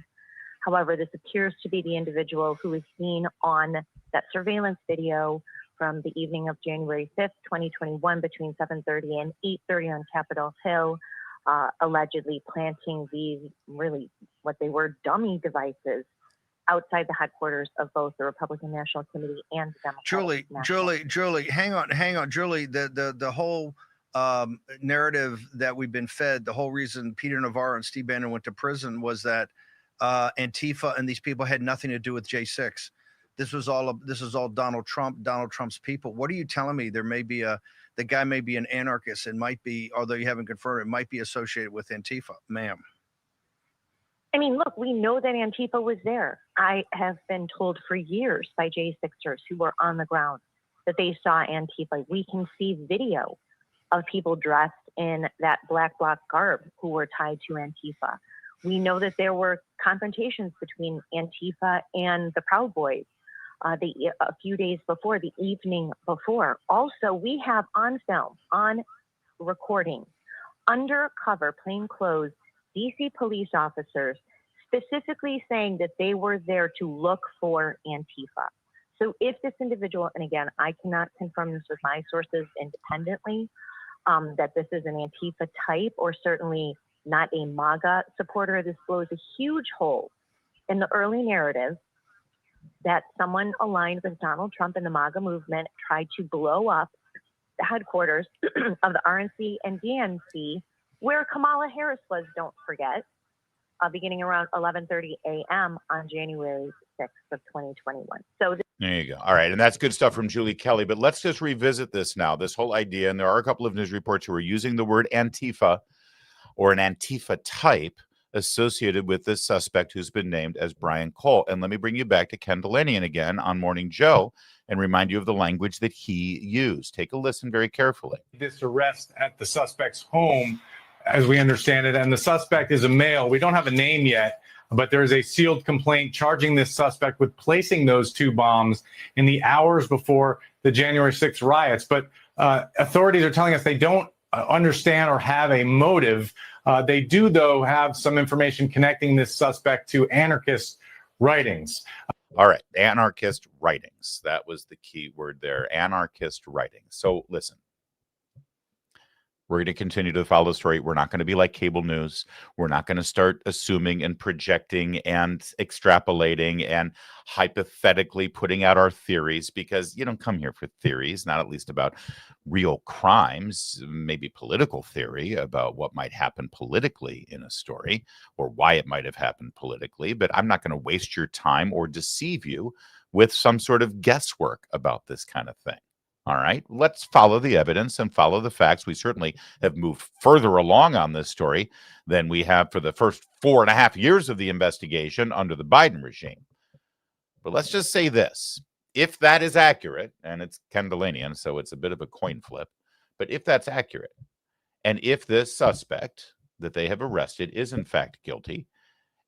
However, this appears to be the individual who was seen on that surveillance video from the evening of January 5th, 2021, between 7:30 and 8:30 on Capitol Hill, allegedly planting these really what they were dummy devices outside the headquarters of both the Republican National Committee and the Democratic Julie, hang on, Julie. The whole narrative that we've been fed, the whole reason Peter Navarro and Steve Bannon went to prison was that Antifa and these people had nothing to do with J6. This was all Donald Trump, Donald Trump's people. What are you telling me? The guy may be an anarchist and might be, although you haven't confirmed it, might be associated with Antifa, ma'am. I mean, look, we know that Antifa was there. I have been told for years by J6ers who were on the ground that they saw Antifa. We can see video of people dressed in that black bloc garb who were tied to Antifa. We know that there were confrontations between Antifa and the Proud Boys a few days before, the evening before. Also, we have on film, on recording, undercover, plainclothes DC police officers specifically saying that they were there to look for Antifa. So if this individual, and again, I cannot confirm this with my sources independently, that this is an Antifa type or certainly not a MAGA supporter, this blows a huge hole in the early narrative that someone aligned with Donald Trump and the MAGA movement tried to blow up the headquarters of the RNC and DNC, where Kamala Harris was, don't forget, beginning around 11:30 a.m. on January 6th of 2021. So there you go. All right. And that's good stuff from Julie Kelly. But let's just revisit this now, this whole idea. And there are a couple of news reports who are using the word Antifa or an Antifa type associated with this suspect who's been named as Brian Cole. And let me bring you back to Ken Delenian again on Morning Joe and remind you of the language that he used. Take a listen very carefully. This arrest at the suspect's home, as we understand it, and the suspect is a male. We don't have a name yet, but there is a sealed complaint charging this suspect with placing those two bombs in the hours before the January 6th riots. But authorities are telling us they don't understand or have a motive. They do, though, have some information connecting this suspect to anarchist writings. All right, anarchist writings. That was the key word there, anarchist writings. So listen, We're going to continue to follow the story. We're not going to be like cable news. We're not going to start assuming and projecting and extrapolating and hypothetically putting out our theories, because you don't come here for theories, not at least about real crimes, maybe political theory about what might happen politically in a story or why it might have happened politically. But I'm not going to waste your time or deceive you with some sort of guesswork about this kind of thing. All right, let's follow the evidence and follow the facts. We certainly have moved further along on this story than we have for the first 4.5 years of the investigation under the Biden regime. But let's just say this. If that is accurate, and it's Kendallanian, so it's a bit of a coin flip, but if that's accurate, and if this suspect that they have arrested is in fact guilty,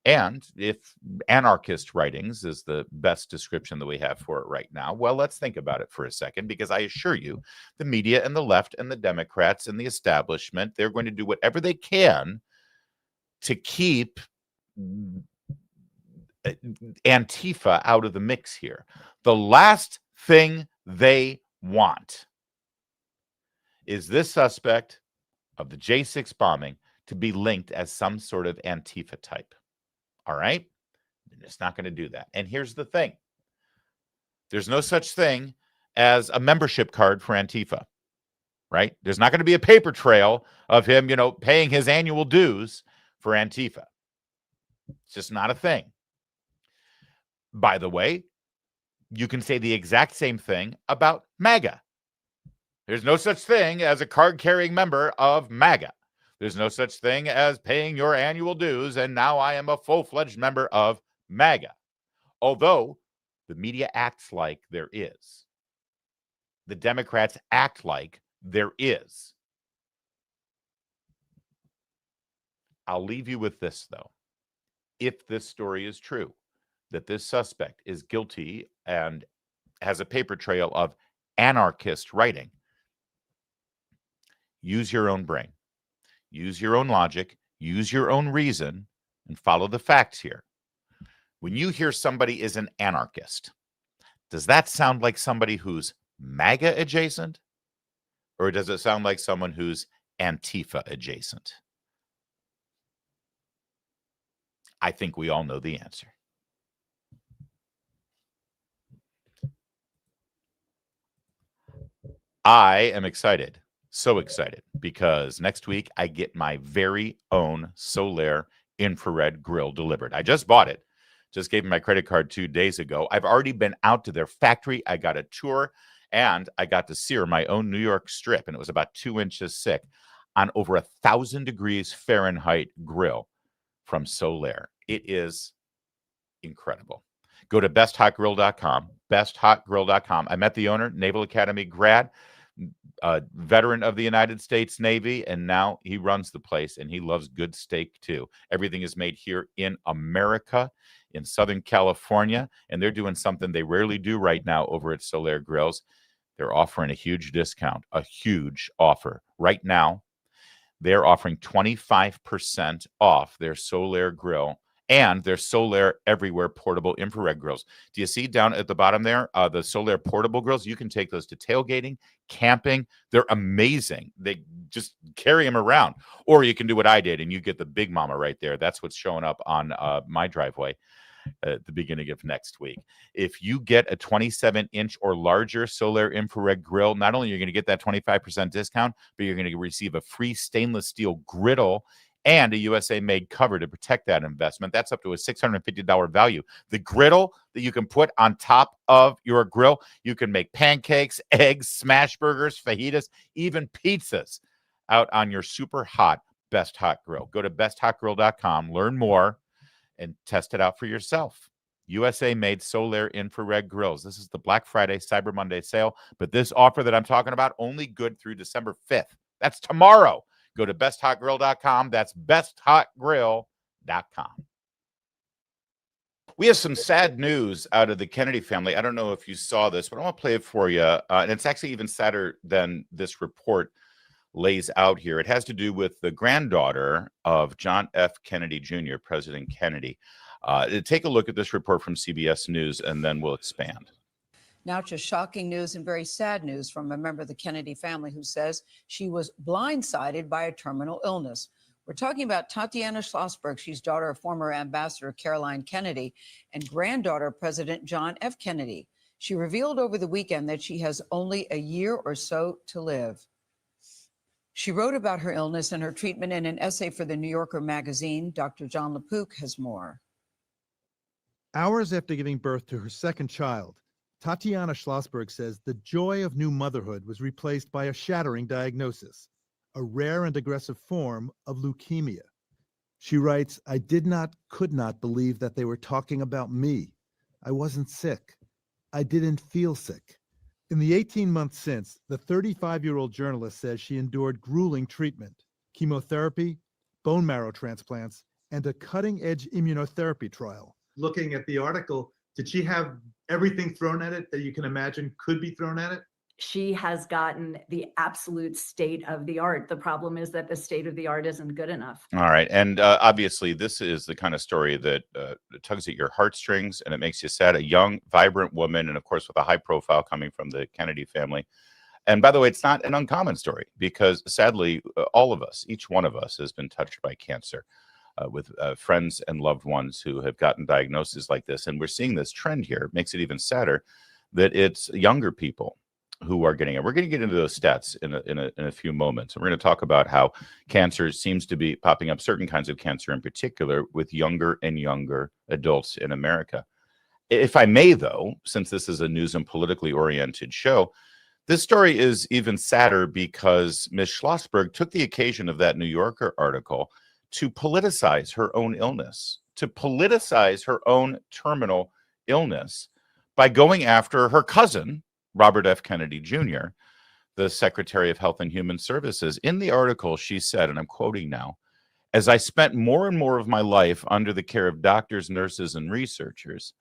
and if anarchist writings is the best description that we have for it right now, well, let's think about it for a second, because I assure you, the media and the left and the Democrats and the establishment, they're going to do whatever they can to keep Antifa out of the mix here. The last thing they want is this suspect of the J6 bombing to be linked as some sort of Antifa type. All right? It's not going to do that. And here's the thing. There's no such thing as a membership card for Antifa, right? There's not going to be a paper trail of him, paying his annual dues for Antifa. It's just not a thing. By the way, you can say the exact same thing about MAGA. There's no such thing as a card-carrying member of MAGA. There's no such thing as paying your annual dues, and now I am a full-fledged member of MAGA. Although the media acts like there is. The Democrats act like there is. I'll leave you with this, though. If this story is true, that this suspect is guilty and has a paper trail of anarchist writing, use your own brain. Use your own logic, use your own reason, and follow the facts here. When you hear somebody is an anarchist, does that sound like somebody who's MAGA adjacent? Or does it sound like someone who's Antifa adjacent? I think we all know the answer. I am excited. So excited, because next week I get my very own Solaire infrared grill delivered. I just bought it. Just gave me my credit card 2 days ago. I've already been out to their factory. I got a tour, and I got to sear my own New York strip, and it was about 2 inches thick on over 1,000 degrees Fahrenheit grill from Solaire. It is incredible. Go to besthotgrill.com, besthotgrill.com. I met the owner, Naval Academy grad, a veteran of the United States Navy, and now he runs the place, and he loves good steak too. Everything is made here in America, in Southern California, and they're doing something they rarely do right now over at Solaire Grills. They're offering a huge discount, a huge offer. Right now, they're offering 25% off their Solaire grill and their Solaire Everywhere portable infrared grills. Do you see down at the bottom there, the Solaire portable grills? You can take those to tailgating, camping. They're amazing. They just carry them around. Or you can do what I did, and you get the Big Mama right there. That's what's showing up on my driveway at the beginning of next week. If you get a 27-inch or larger Solaire infrared grill, not only are you going to get that 25% discount, but you're going to receive a free stainless steel griddle and a USA-made cover to protect that investment. That's up to a $650 value. The griddle that you can put on top of your grill, you can make pancakes, eggs, smash burgers, fajitas, even pizzas out on your super hot Best Hot Grill. Go to besthotgrill.com, learn more, and test it out for yourself. USA-made Solaire infrared grills. This is the Black Friday, Cyber Monday sale, but this offer that I'm talking about, only good through December 5th. That's tomorrow. Go to besthotgrill.com. That's besthotgrill.com. We have some sad news out of the Kennedy family. I don't know if you saw this, but I want to play it for you. And it's actually even sadder than this report lays out here. It has to do with the granddaughter of John F. Kennedy Jr., President Kennedy. Take a look at this report from CBS News, and then we'll expand. Now to shocking news and very sad news from a member of the Kennedy family who says she was blindsided by a terminal illness. We're talking about Tatiana Schlossberg. She's daughter of former Ambassador Caroline Kennedy and granddaughter of President John F. Kennedy. She revealed over the weekend that she has only a year or so to live. She wrote about her illness and her treatment in an essay for the New Yorker magazine. Dr. John LaPook has more. Hours after giving birth to her second child, Tatiana Schlossberg says the joy of new motherhood was replaced by a shattering diagnosis, a rare and aggressive form of leukemia. She writes, "I could not believe that they were talking about me. I wasn't sick. I didn't feel sick." In the 18 months since, the 35-year-old journalist says she endured grueling treatment, chemotherapy, bone marrow transplants, and a cutting-edge immunotherapy trial. Looking at the article, did she have everything thrown at it that you can imagine could be thrown at it? She has gotten the absolute state of the art. The problem is that the state of the art isn't good enough. All right. And obviously, this is the kind of story that tugs at your heartstrings and it makes you sad. A young, vibrant woman, and of course, with a high profile coming from the Kennedy family. And by the way, it's not an uncommon story because sadly, all of us, each one of us has been touched by cancer with friends and loved ones who have gotten diagnoses like this. And we're seeing this trend here. It makes it even sadder that it's younger people who are getting it. We're going to get into those stats in a few moments. And we're going to talk about how cancer seems to be popping up, certain kinds of cancer in particular, with younger and younger adults in America. If I may, though, since this is a news and politically oriented show, this story is even sadder because Ms. Schlossberg took the occasion of that New Yorker article to politicize her own illness, to politicize her own terminal illness by going after her cousin, Robert F. Kennedy Jr., the Secretary of Health and Human Services. In the article, she said, and I'm quoting now, "As I spent more and more of my life under the care of doctors, nurses, and researchers,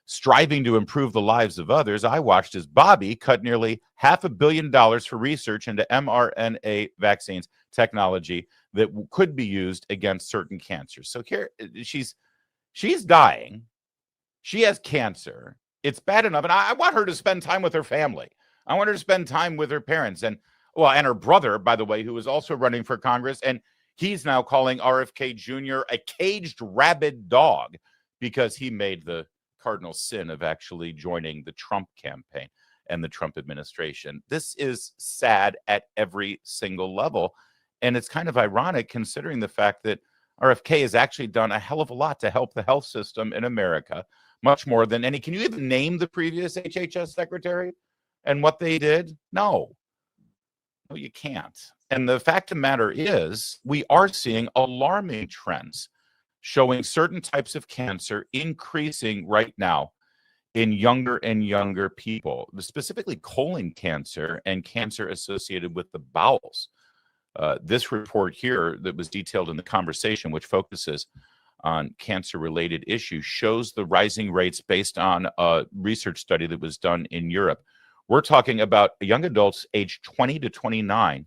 striving to improve the lives of others, I watched as Bobby cut nearly $500 million for research into mRNA vaccines technology that could be used against certain cancers." So here, she's dying. She has cancer. It's bad enough. And I want her to spend time with her family. I want her to spend time with her parents and her brother, by the way, who is also running for Congress. And he's now calling RFK Jr. a caged rabid dog because he made the cardinal sin of actually joining the Trump campaign and the Trump administration. This is sad at every single level. And it's kind of ironic considering the fact that RFK has actually done a hell of a lot to help the health system in America. Much more than any. Can you even name the previous HHS secretary and what they did? No, you can't. And the fact of the matter is, we are seeing alarming trends showing certain types of cancer increasing right now in younger and younger people, specifically colon cancer and cancer associated with the bowels. This report here that was detailed in the conversation, which focuses on cancer-related issues, shows the rising rates based on a research study that was done in Europe. We're talking about young adults aged 20 to 29.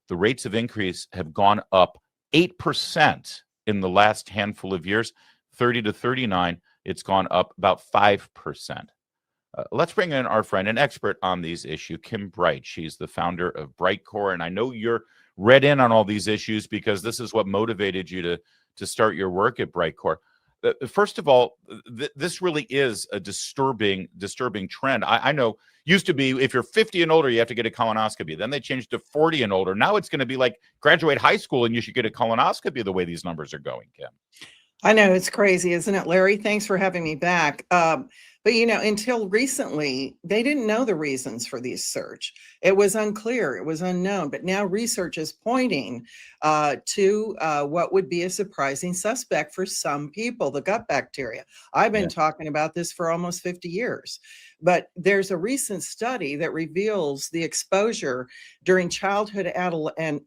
The rates of increase have gone up 8% in the last handful of years. 30 to 39, it's gone up about 5%. Let's bring in our friend, an expert on these issues, Kim Bright. She's the founder of Brightcore, and I know you're read in on all these issues because this is what motivated you to start your work at Brightcore. First of all, this really is a disturbing trend. I know used to be if you're 50 and older, you have to get a colonoscopy. Then they changed to 40 and older. Now it's going to be like graduate high school and you should get a colonoscopy the way these numbers are going, Kim. I know, it's crazy, isn't it, Larry? Thanks for having me back. But, until recently, they didn't know the reasons for this surge. It was unclear. It was unknown. But now research is pointing to what would be a surprising suspect for some people, the gut bacteria. I've been talking about this for almost 50 years. But there's a recent study that reveals the exposure during childhood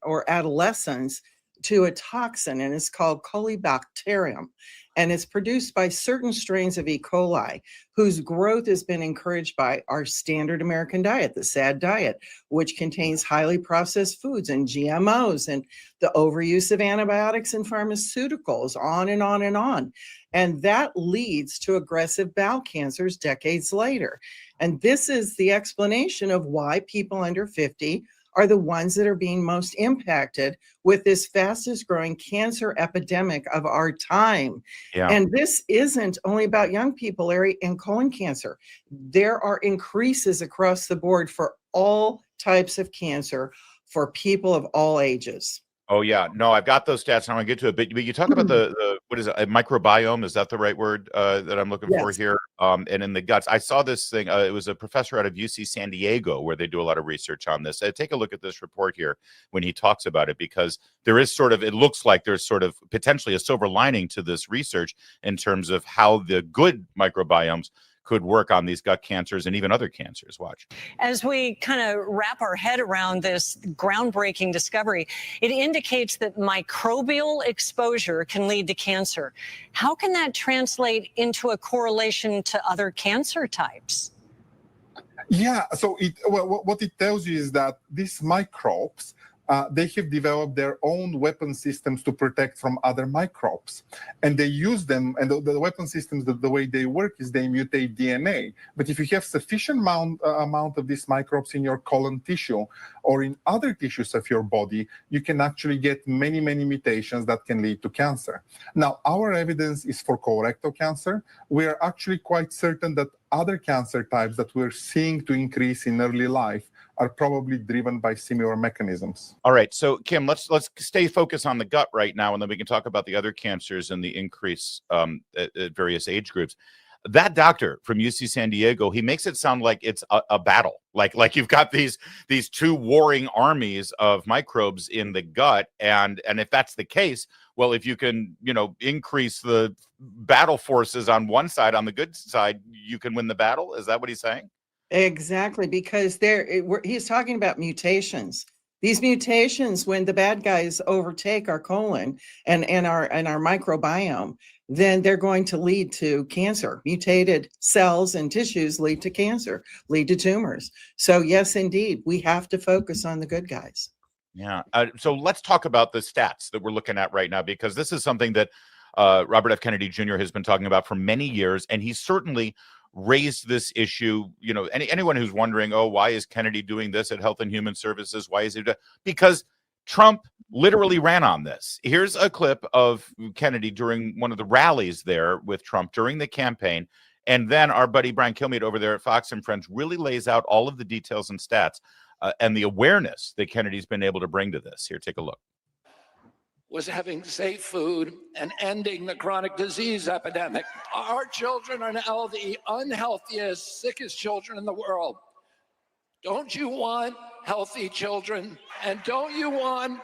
or adolescence to a toxin, and it's called Colibacterium, and it's produced by certain strains of E. coli, whose growth has been encouraged by our standard American diet, the SAD diet, which contains highly processed foods and GMOs and the overuse of antibiotics and pharmaceuticals, on and on and on. And that leads to aggressive bowel cancers decades later. And this is the explanation of why people under 50 are the ones that are being most impacted with this fastest growing cancer epidemic of our time. Yeah. And this isn't only about young people, Larry, and colon cancer. There are increases across the board for all types of cancer for people of all ages. Oh yeah, no, I've got those stats. I want to get to it, but you talk about the what is it, a microbiome? Is that the right word that I'm looking for Yes. here? And in the guts, I saw this thing. It was a professor out of UC San Diego where they do a lot of research on this. Take a look at this report here when he talks about it, because there is sort of, it looks like there's sort of potentially a silver lining to this research in terms of how the good microbiomes could work on these gut cancers and even other cancers. Watch. As we kind of wrap our head around this groundbreaking discovery, it indicates that microbial exposure can lead to cancer. How can that translate into a correlation to other cancer types? Yeah, so what it tells you is that these microbes, they have developed their own weapon systems to protect from other microbes. And they use them, and the weapon systems, the way they work is they mutate DNA. But if you have sufficient amount of these microbes in your colon tissue or in other tissues of your body, you can actually get many, many mutations that can lead to cancer. Now, our evidence is for colorectal cancer. We are actually quite certain that other cancer types that we're seeing to increase in early life are probably driven by similar mechanisms. All right, so Kim, let's stay focused on the gut right now, and then we can talk about the other cancers and the increase at various age groups. That doctor from UC San Diego, he makes it sound like it's a battle, like you've got these two warring armies of microbes in the gut, and if that's the case, well, if you can, increase the battle forces on one side, on the good side, you can win the battle. Is that what he's saying? Exactly, because he's talking about mutations. These mutations, when the bad guys overtake our colon and our microbiome, then they're going to lead to cancer. Mutated cells and tissues lead to cancer, lead to tumors. So yes, indeed, we have to focus on the good guys. Yeah. So let's talk about the stats that we're looking at right now, because this is something that Robert F. Kennedy Jr. has been talking about for many years, and he's certainly raised this issue. Anyone who's wondering, oh, why is Kennedy doing this at Health and Human Services? Why is he because Trump literally ran on this. Here's a clip of Kennedy during one of the rallies there with Trump during the campaign. And then our buddy Brian Kilmeade over there at Fox and Friends really lays out all of the details and stats and the awareness that Kennedy's been able to bring to this. Here, take a look. Was having safe food and ending the chronic disease epidemic. Our children are now the unhealthiest, sickest children in the world. Don't you want healthy children? And don't you want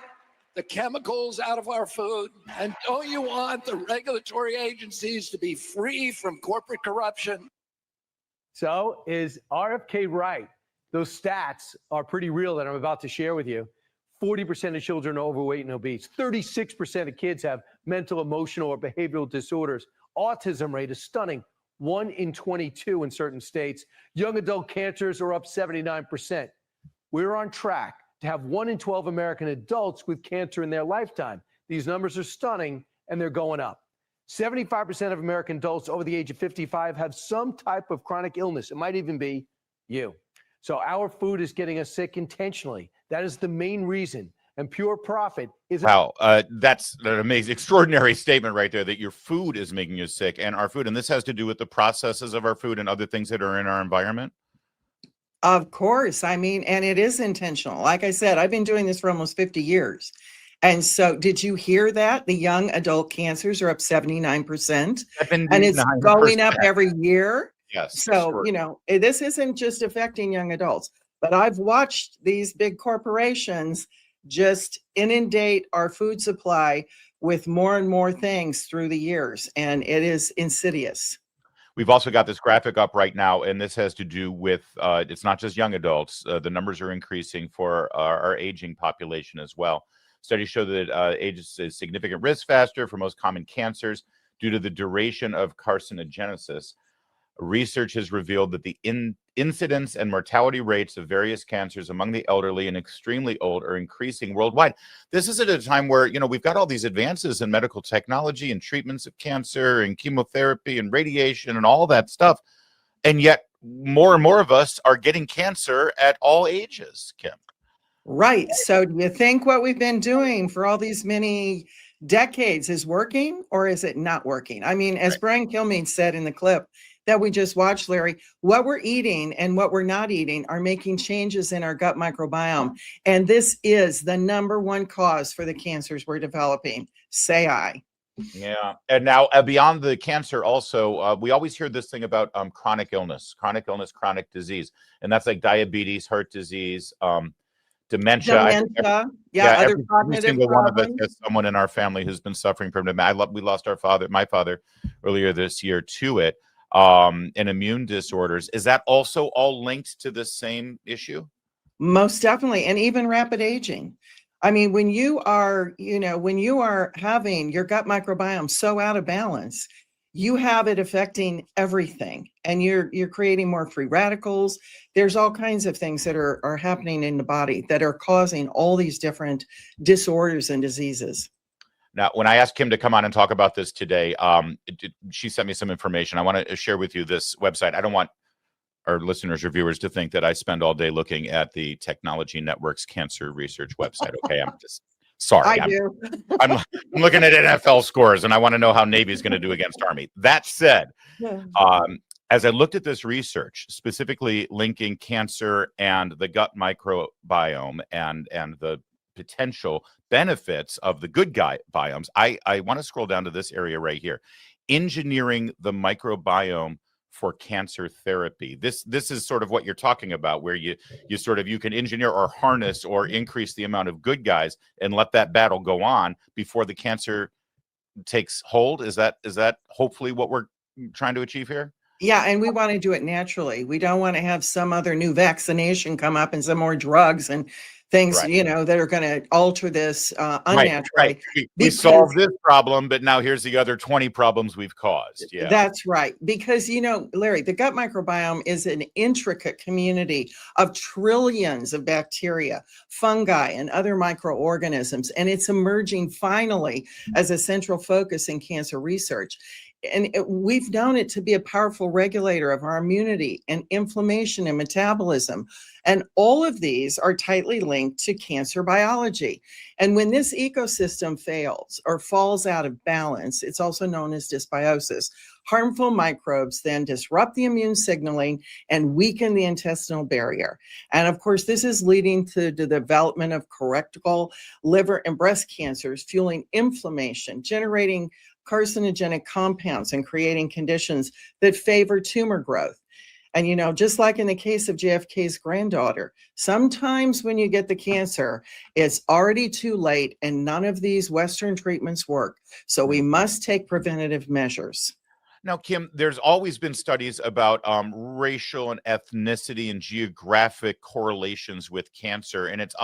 the chemicals out of our food? And don't you want the regulatory agencies to be free from corporate corruption? So is RFK right? Those stats are pretty real that I'm about to share with you. 40% of children are overweight and obese. 36% of kids have mental, emotional, or behavioral disorders. Autism rate is stunning, 1 in 22 in certain states. Young adult cancers are up 79%. We're on track to have 1 in 12 American adults with cancer in their lifetime. These numbers are stunning, and they're going up. 75% of American adults over the age of 55 have some type of chronic illness. It might even be you. So our food is getting us sick intentionally. That is the main reason. And pure profit is... Wow, that's an amazing, extraordinary statement right there, that your food is making you sick, and our food. And this has to do with the processes of our food and other things that are in our environment? Of course. I mean, and it is intentional. Like I said, I've been doing this for almost 50 years. And so did you hear that? The young adult cancers are up 79%. And it's going up every year. Yes. So, this isn't just affecting young adults, but I've watched these big corporations just inundate our food supply with more and more things through the years, and it is insidious. We've also got this graphic up right now, and this has to do with, it's not just young adults. The numbers are increasing for our aging population as well. Studies show that age is a significant risk factor for most common cancers due to the duration of carcinogenesis. Research has revealed that the incidence and mortality rates of various cancers among the elderly and extremely old are increasing worldwide. This is at a time where, we've got all these advances in medical technology and treatments of cancer and chemotherapy and radiation and all that stuff. And yet more and more of us are getting cancer at all ages, Kim. Right. So do you think what we've been doing for all these many decades is working, or is it not working? I mean, as Brian Kilmeade said in the clip that we just watched, Larry, what we're eating and what we're not eating are making changes in our gut microbiome. And this is the #1 cause for the cancers we're developing. Say I. Yeah. And now beyond the cancer, also, we always hear this thing about chronic illness, chronic disease. And that's like diabetes, heart disease, dementia. Other Every single one of us has someone in our family who's been suffering from dementia. We lost my father earlier this year to it, and immune disorders. Is that also all linked to the same issue? Most definitely. And even rapid aging. I mean, when you are having your gut microbiome so out of balance, you have it affecting everything, and you're creating more free radicals. There's all kinds of things that are happening in the body that are causing all these different disorders and diseases. Now, when I asked Kim to come on and talk about this today, she sent me some information. I want to share with you this website. I don't want our listeners or viewers to think that I spend all day looking at the Technology Network's cancer research website. Okay, I'm just sorry. I'm looking at NFL scores, and I want to know how Navy is going to do against Army. That said, as I looked at this research, specifically linking cancer and the gut microbiome and the potential benefits of the good biomes, I want to scroll down to this area right here. Engineering the microbiome for cancer therapy. This is sort of what you're talking about, where you can engineer or harness or increase the amount of good guys and let that battle go on before the cancer takes hold. Is that hopefully what we're trying to achieve here? Yeah, and we want to do it naturally. We don't want to have some other new vaccination come up and some more drugs and things, that are going to alter this unnaturally. Right. We solved this problem, but now here's the other 20 problems we've caused. Yeah, that's right. Because, Larry, the gut microbiome is an intricate community of trillions of bacteria, fungi, and other microorganisms. And it's emerging finally as a central focus in cancer research. And we've known it to be a powerful regulator of our immunity and inflammation and metabolism. And all of these are tightly linked to cancer biology. And when this ecosystem fails or falls out of balance, it's also known as dysbiosis. Harmful microbes then disrupt the immune signaling and weaken the intestinal barrier. And of course, this is leading to the development of colorectal, liver, and breast cancers, fueling inflammation, generating carcinogenic compounds, and creating conditions that favor tumor growth. And, just like in the case of JFK's granddaughter, sometimes when you get the cancer, it's already too late and none of these Western treatments work. So we must take preventative measures. Now, Kim, there's always been studies about racial and ethnicity and geographic correlations with cancer. And it's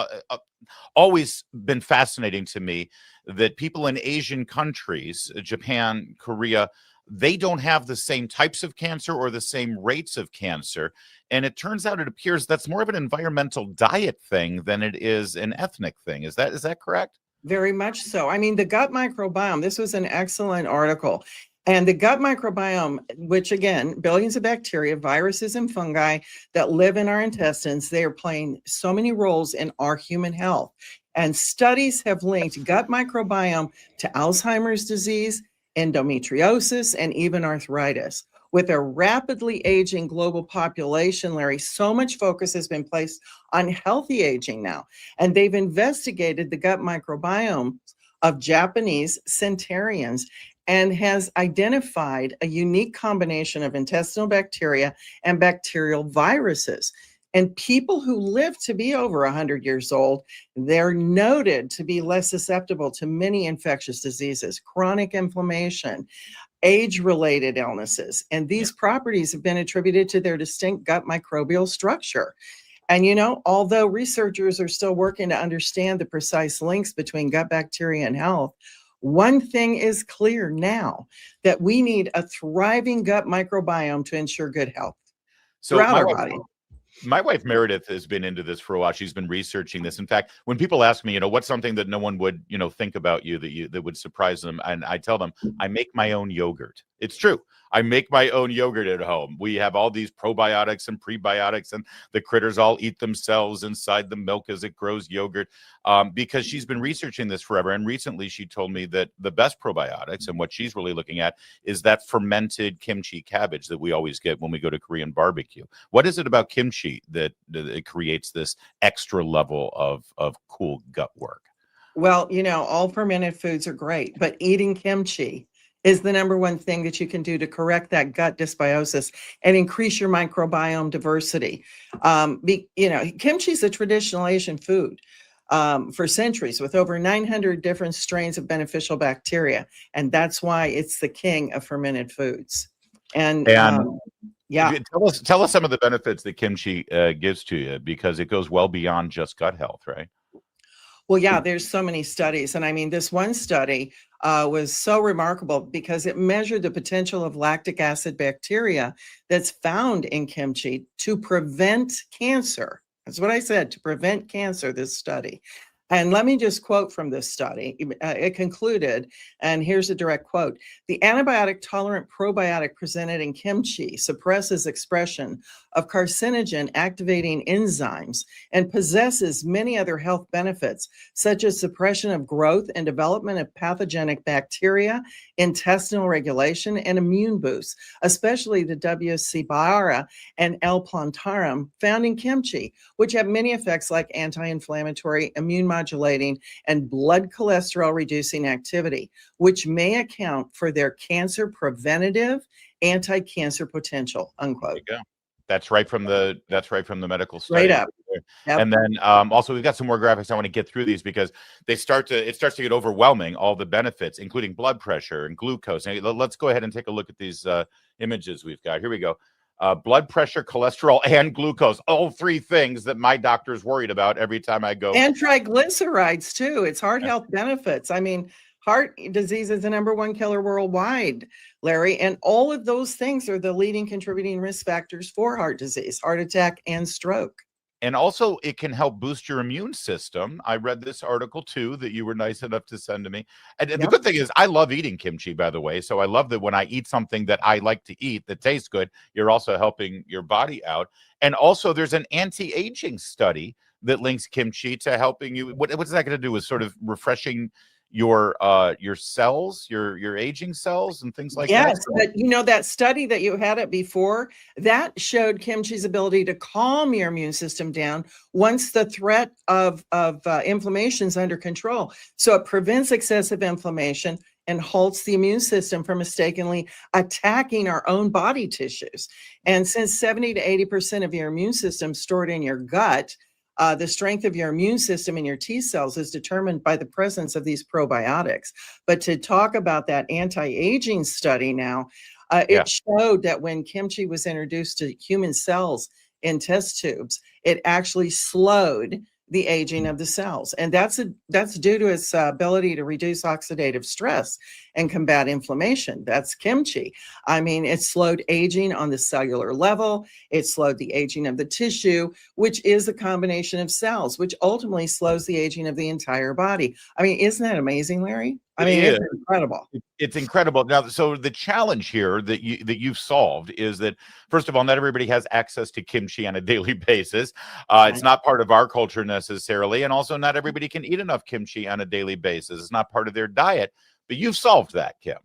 always been fascinating to me that people in Asian countries, Japan, Korea, they don't have the same types of cancer or the same rates of cancer. And it turns out, it appears that's more of an environmental diet thing than it is an ethnic thing. Is that correct? Very much so. I mean, the gut microbiome, this was an excellent article. And the gut microbiome, which again, billions of bacteria, viruses, and fungi that live in our intestines, they are playing so many roles in our human health. And studies have linked gut microbiome to Alzheimer's disease, endometriosis, and even arthritis. With a rapidly aging global population, Larry, so much focus has been placed on healthy aging now. And they've investigated the gut microbiome of Japanese centenarians and has identified a unique combination of intestinal bacteria and bacterial viruses. And people who live to be over 100 years old, they're noted to be less susceptible to many infectious diseases, chronic inflammation, age-related illnesses. And these properties have been attributed to their distinct gut microbial structure. And, although researchers are still working to understand the precise links between gut bacteria and health, one thing is clear now, that we need a thriving gut microbiome to ensure good health throughout our body. My wife Meredith has been into this for a while. She's been researching this. In fact, when people ask me, what's something that no one would, think about you that would surprise them, and I tell them I make my own yogurt. It's true. I make my own yogurt at home. We have all these probiotics and prebiotics, and the critters all eat themselves inside the milk as it grows yogurt, because she's been researching this forever. And recently she told me that the best probiotics and what she's really looking at is that fermented kimchi cabbage that we always get when we go to Korean barbecue. What is it about kimchi that it creates this extra level of cool gut work? Well, all fermented foods are great, but eating kimchi is the number one thing that you can do to correct that gut dysbiosis and increase your microbiome diversity. Kimchi is a traditional Asian food for centuries with over 900 different strains of beneficial bacteria. And that's why it's the king of fermented foods. And yeah. Tell us some of the benefits that kimchi gives to you, because it goes well beyond just gut health, right? Well, yeah, there's so many studies. And I mean, this one study was so remarkable because it measured the potential of lactic acid bacteria that's found in kimchi to prevent cancer. That's what I said, to prevent cancer, this study. And let me just quote from this study. It concluded, and here's a direct quote: the antibiotic-tolerant probiotic presented in kimchi suppresses expression of carcinogen-activating enzymes and possesses many other health benefits, such as suppression of growth and development of pathogenic bacteria, intestinal regulation, and immune boosts, especially the WC biara and L. plantarum found in kimchi, which have many effects like anti-inflammatory, immune modulating, and blood cholesterol reducing activity, which may account for their cancer preventative anti-cancer potential, unquote. There you go. That's right from the medical study. Straight up. Yep. And then also we've got some more graphics. I want to get through these because it starts to get overwhelming, all the benefits, including blood pressure and glucose. And let's go ahead and take a look at these images we've got. Here we go. Blood pressure, cholesterol, and glucose, all three things that my doctor's worried about every time I go. And triglycerides too. It's heart health benefits. I mean, heart disease is the #1 killer worldwide, Larry. And all of those things are the leading contributing risk factors for heart disease, heart attack, and stroke. And also, it can help boost your immune system. I read this article, too, that you were nice enough to send to me. And the good thing is, I love eating kimchi, by the way. So I love that when I eat something that I like to eat that tastes good, you're also helping your body out. And also, there's an anti-aging study that links kimchi to helping you. What's that going to do? Is sort of refreshing your cells, your aging cells and things like that? Yes, but that study that you had it before, that showed kimchi's ability to calm your immune system down once the threat of inflammation is under control. So it prevents excessive inflammation and halts the immune system from mistakenly attacking our own body tissues. And since 70 to 80% of your immune system is stored in your gut, the strength of your immune system and your T cells is determined by the presence of these probiotics. But to talk about that anti-aging study now, it showed that when kimchi was introduced to human cells in test tubes, it actually slowed the aging of the cells. And that's due to its ability to reduce oxidative stress and combat inflammation. That's kimchi. I mean, it slowed aging on the cellular level. It slowed the aging of the tissue, which is a combination of cells, which ultimately slows the aging of the entire body. I mean, isn't that amazing, Larry? I mean, it's incredible. It's incredible. Now, so the challenge here that you've solved is that, first of all, not everybody has access to kimchi on a daily basis. It's not part of our culture necessarily. And also not everybody can eat enough kimchi on a daily basis. It's not part of their diet. But you've solved that, Kim.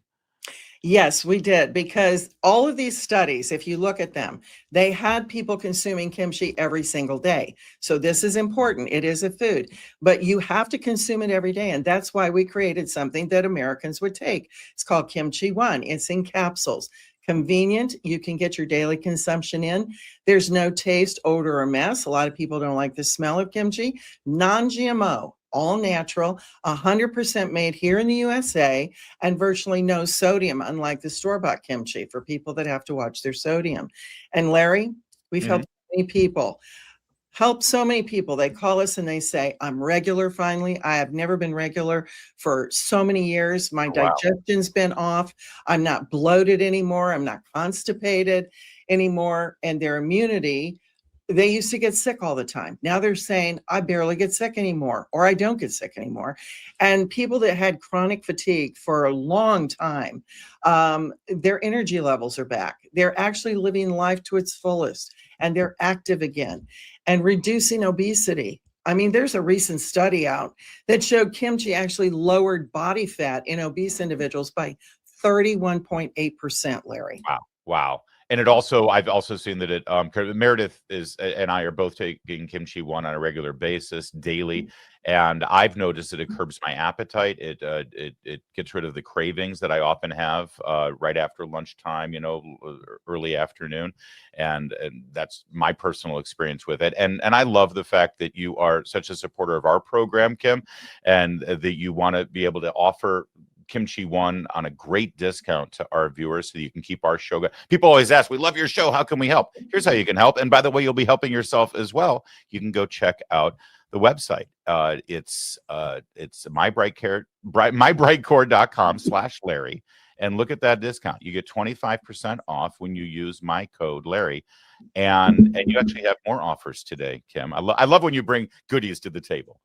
Yes, we did, because all of these studies, if you look at them, they had people consuming kimchi every single day. So this is important. It is a food, but you have to consume it every day. And that's why we created something that Americans would take. It's called Kimchi One. It's in capsules. Convenient. You can get your daily consumption in. There's no taste, odor, or mess. A lot of people don't like the smell of kimchi. Non-GMO. All natural, 100% made here in the USA, and virtually no sodium, unlike the store-bought kimchi for people that have to watch their sodium. And Larry, we've helped so many people. They call us and they say, I'm regular finally. I have never been regular for so many years. My digestion's been off. I'm not bloated anymore. I'm not constipated anymore. And their immunity they used to get sick all the time. Now they're saying, I barely get sick anymore, or I don't get sick anymore. And people that had chronic fatigue for a long time, their energy levels are back. They're actually living life to its fullest, and they're active again and reducing obesity. I mean, there's a recent study out that showed kimchi actually lowered body fat in obese individuals by 31.8%, Larry. Wow. Wow. And I've also seen that Meredith and I are both taking Kimchi One on a regular basis daily. And I've noticed that it curbs my appetite. It gets rid of the cravings that I often have right after lunchtime, early afternoon. And that's my personal experience with it. And I love the fact that you are such a supporter of our program, Kim, and that you want to be able to offer Kimchi One on a great discount to our viewers so that you can keep our show going. People always ask, we love your show. How can we help? Here's how you can help. And by the way, you'll be helping yourself as well. You can go check out the website. It's mybrightcore.com/Larry. And look at that discount. You get 25% off when you use my code Larry. And you actually have more offers today, Kim. I love when you bring goodies to the table.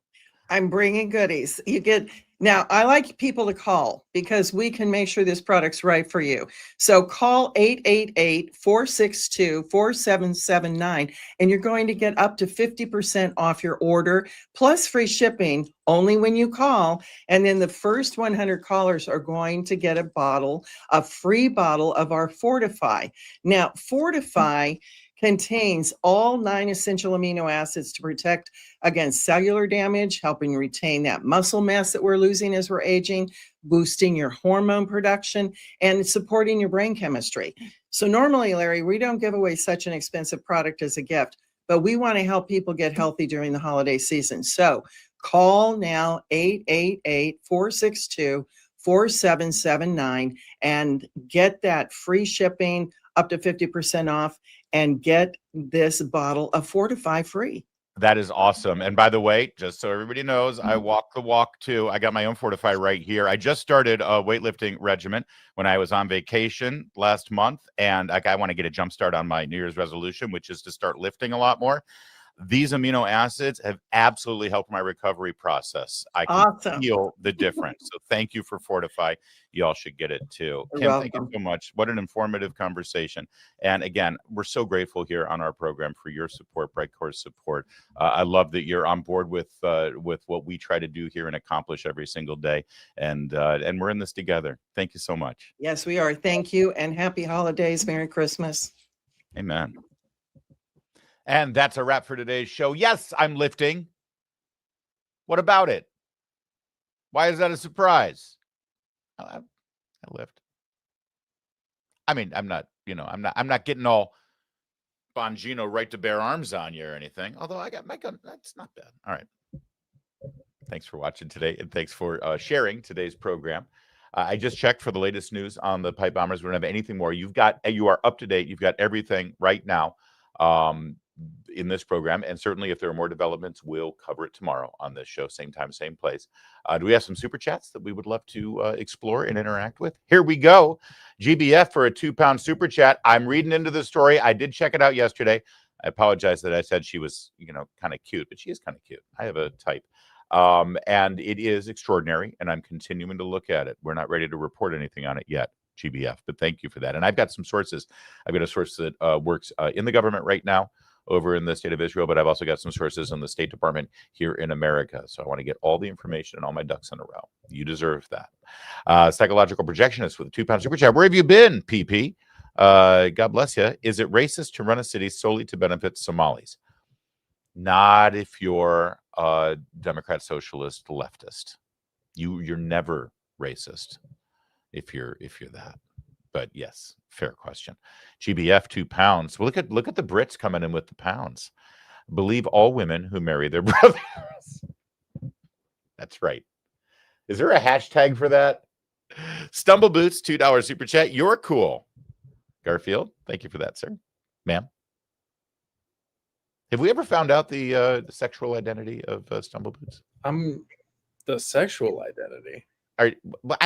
I'm bringing goodies. Now, I like people to call because we can make sure this product's right for you. So call 888-462-4779, and you're going to get up to 50% off your order, plus free shipping only when you call. And then the first 100 callers are going to get a free bottle of our Fortify. Now, Fortify contains all 9 essential amino acids to protect against cellular damage, helping retain that muscle mass that we're losing as we're aging, boosting your hormone production, and supporting your brain chemistry. So normally, Larry, we don't give away such an expensive product as a gift, but we want to help people get healthy during the holiday season. So call now, 888-462-4779, and get that free shipping up to 50% off, and get this bottle of Fortify free. That is awesome. And by the way, just so everybody knows, I walk the walk too. I got my own Fortify right here. I just started a weightlifting regimen when I was on vacation last month, and I want to get a jump start on my New Year's resolution, which is to start lifting a lot more. These amino acids have absolutely helped my recovery process. I can feel the difference. So thank you for Fortify. You all should get it too. You're Kim, welcome. thank you so much. What an informative conversation. And again, we're so grateful here on our program for your support, Brightcore's support. I love that you're on board with what we try to do here and accomplish every single day. And we're in this together. Thank you so much. Yes, we are. Thank you, and happy holidays. Merry Christmas. Amen. And that's a wrap for today's show. Yes, I'm lifting. What about it? Why is that a surprise? I lift. I mean, I'm not getting all Bongino right to bear arms on you or anything. Although I got my gun. That's not bad. All right. Thanks for watching today, and thanks for sharing today's program. I just checked for the latest news on the pipe bombers. We don't have anything more. You are up to date. You've got everything right now in this program, and certainly if there are more developments, we'll cover it tomorrow on this show, same time, same place. Do we have some super chats that we would love to explore and interact with? Here we go. GBF for a £2 super chat. I'm reading into the story. I did check it out yesterday. I apologize that I said she was, kind of cute, but she is kind of cute. I have a type. And it is extraordinary, and I'm continuing to look at it. We're not ready to report anything on it yet, GBF, but thank you for that. And I've got some sources. I've got a source that works in the government right now over in the state of Israel, but I've also got some sources in the State Department here in America. So I want to get all the information and all my ducks in a row. You deserve that. Psychological projectionist with a £2 super chat. Where have you been, PP? God bless you. Is it racist to run a city solely to benefit Somalis? Not if you're a Democrat, socialist, leftist. You're never racist if you're that. But yes, fair question. GBF £2. Well, look at the Brits coming in with the pounds. Believe all women who marry their brothers. That's right. Is there a hashtag for that? Stumble Boots, $2 super chat. You're cool. Garfield, thank you for that, sir. Ma'am. Have we ever found out the sexual identity of Stumble Boots? The sexual identity. I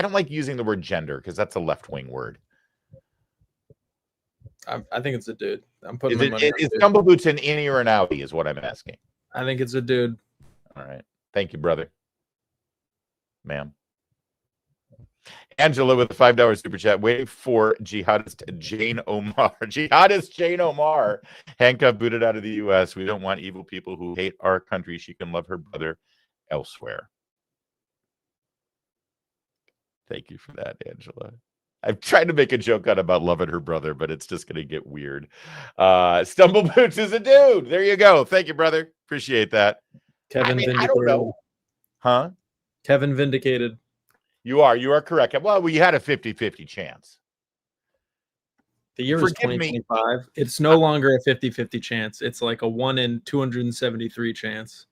don't like using the word gender because that's a left-wing word. I think it's a dude. I'm putting Is my it money on is dude. Stumbleboots an innie or an outie? Is what I'm asking. I think it's a dude. All right. Thank you, brother. Ma'am. Angela with a $5 super chat, waiting for jihadist Jane Omar. Jihadist Jane Omar, handcuffed, booted out of the U.S. We don't want evil people who hate our country. She can love her brother elsewhere. Thank you for that, Angela. I've tried to make a joke out about loving her brother, but it's just going to get weird. Stumbleboots is a dude. There you go. Thank you, brother. Appreciate that. Kevin vindicated. I don't know. Huh? Kevin vindicated. You are correct. Well, you had a 50-50 chance. The year is 2025. It's no longer a 50-50 chance. It's like a 1 in 273 chance.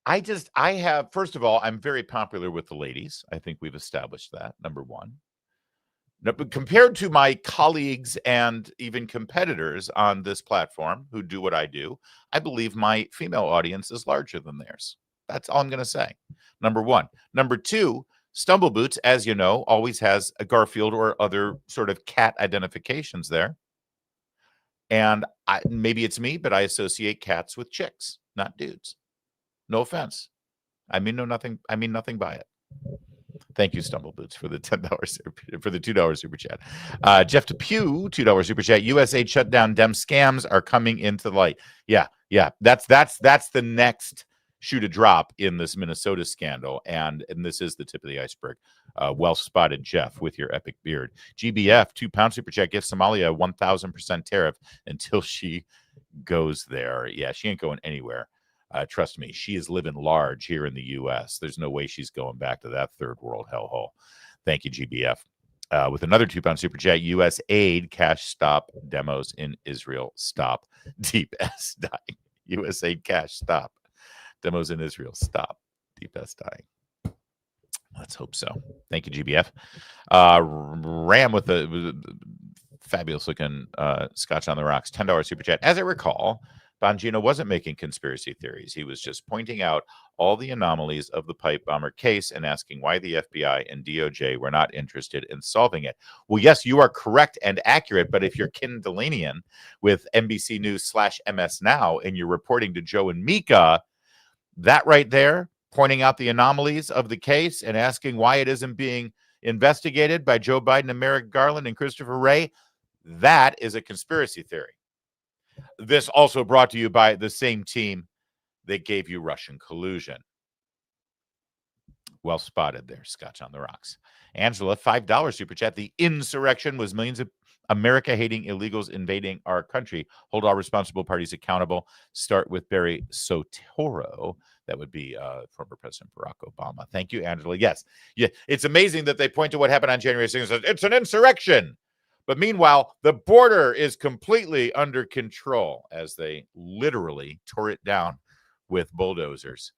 I have, first of all, I'm very popular with the ladies. I think we've established that, number one. No, but compared to my colleagues and even competitors on this platform who do what I do, I believe my female audience is larger than theirs. That's all I'm going to say. Number one. Number two, Stumbleboots, as you know, always has a Garfield or other sort of cat identifications there. And maybe it's me, but I associate cats with chicks, not dudes. No offense. I mean nothing by it. Thank you, Stumbleboots, for the $10 for the $2 super chat. Jeff DePew, $2 super chat. USA shutdown Dem scams are coming into the light. Yeah. That's the next shoe to drop in this Minnesota scandal, and this is the tip of the iceberg. Well spotted, Jeff, with your epic beard. GBF, £2 super chat, gives Somalia 1,000% tariff until she goes there. Yeah, she ain't going anywhere. Trust me, she is living large here in the U.S. There's no way she's going back to that third world hellhole. Thank you, GBF. With another £2 super chat, U.S. aid cash stop demos in Israel. Stop. Deep S dying. U.S. aid cash stop. Demos in Israel. Stop. Deep S dying. Let's hope so. Thank you, GBF. Ram with the fabulous looking Scotch on the Rocks. $10 super chat. As I recall, Bongino wasn't making conspiracy theories. He was just pointing out all the anomalies of the pipe bomber case and asking why the FBI and DOJ were not interested in solving it. Well, yes, you are correct and accurate, but if you're Ken Delanian with NBC News /MS Now and you're reporting to Joe and Mika, that right there, pointing out the anomalies of the case and asking why it isn't being investigated by Joe Biden and Merrick Garland and Christopher Wray, that is a conspiracy theory. This also brought to you by the same team that gave you Russian collusion. Well spotted there, Scotch on the Rocks. Angela, $5 super chat. The insurrection was millions of America-hating illegals invading our country. Hold all responsible parties accountable. Start with Barry Soetoro. That would be former President Barack Obama. Thank you, Angela. Yes. Yeah, it's amazing that they point to what happened on January 6th and says, it's an insurrection. But meanwhile, the border is completely under control as they literally tore it down with bulldozers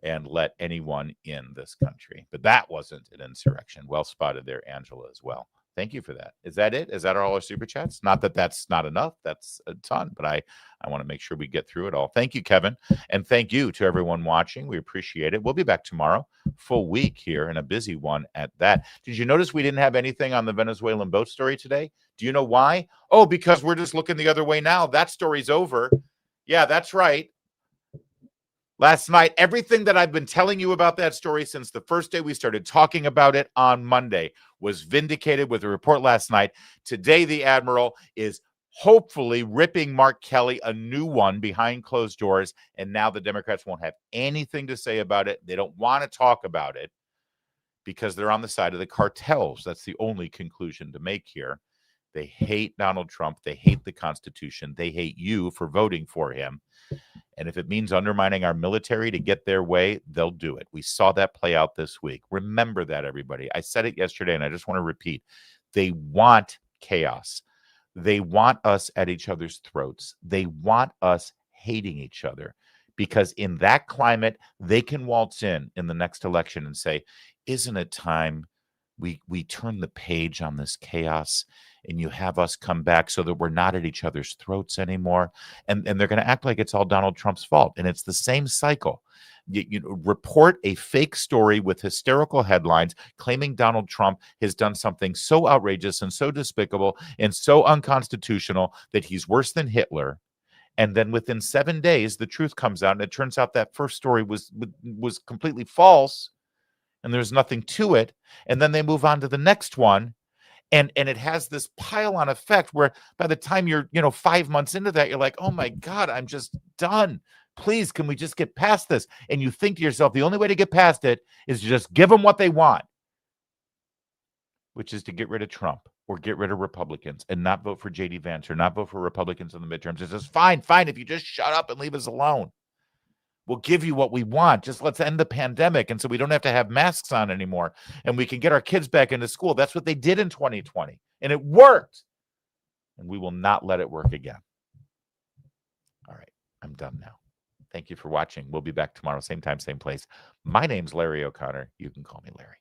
and let anyone in this country. But that wasn't an insurrection. Well spotted there, Angela, as well. Thank you for that. Is that it? Is that all our super chats? Not that that's not enough. That's a ton, but I want to make sure we get through it all. Thank you, Kevin. And thank you to everyone watching. We appreciate it. We'll be back tomorrow. Full week here and a busy one at that. Did you notice we didn't have anything on the Venezuelan boat story today? Do you know why? Oh, because we're just looking the other way now. That story's over. Yeah, that's right. Last night, everything that I've been telling you about that story since the first day we started talking about it on Monday was vindicated with a report last night. Today, the Admiral is hopefully ripping Mark Kelly a new one behind closed doors, and now the Democrats won't have anything to say about it. They don't want to talk about it because they're on the side of the cartels. That's the only conclusion to make here. They hate Donald Trump. They hate the Constitution. They hate you for voting for him. And if it means undermining our military to get their way, they'll do it. We saw that play out this week. Remember that, everybody. I said it yesterday, and I just want to repeat. They want chaos. They want us at each other's throats. They want us hating each other because in that climate, they can waltz in the next election and say, isn't it time we turn the page on this chaos and you have us come back so that we're not at each other's throats anymore. And they're going to act like it's all Donald Trump's fault. And it's the same cycle. report a fake story with hysterical headlines claiming Donald Trump has done something so outrageous and so despicable and so unconstitutional that he's worse than Hitler. And then within 7 days, the truth comes out, and it turns out that first story was completely false, and there's nothing to it. And then they move on to the next one, and it has this pile-on effect where by the time you're 5 months into that, you're like, oh my God, I'm just done. Please, can we just get past this? And you think to yourself, the only way to get past it is to just give them what they want, which is to get rid of Trump or get rid of Republicans and not vote for J.D. Vance or not vote for Republicans in the midterms. It's just fine, if you just shut up and leave us alone. We'll give you what we want. Just let's end the pandemic, and so we don't have to have masks on anymore, and we can get our kids back into school. That's what they did in 2020, and it worked. And we will not let it work again. All right, I'm done now. Thank you for watching. We'll be back tomorrow, same time, same place. My name's Larry O'Connor. You can call me Larry.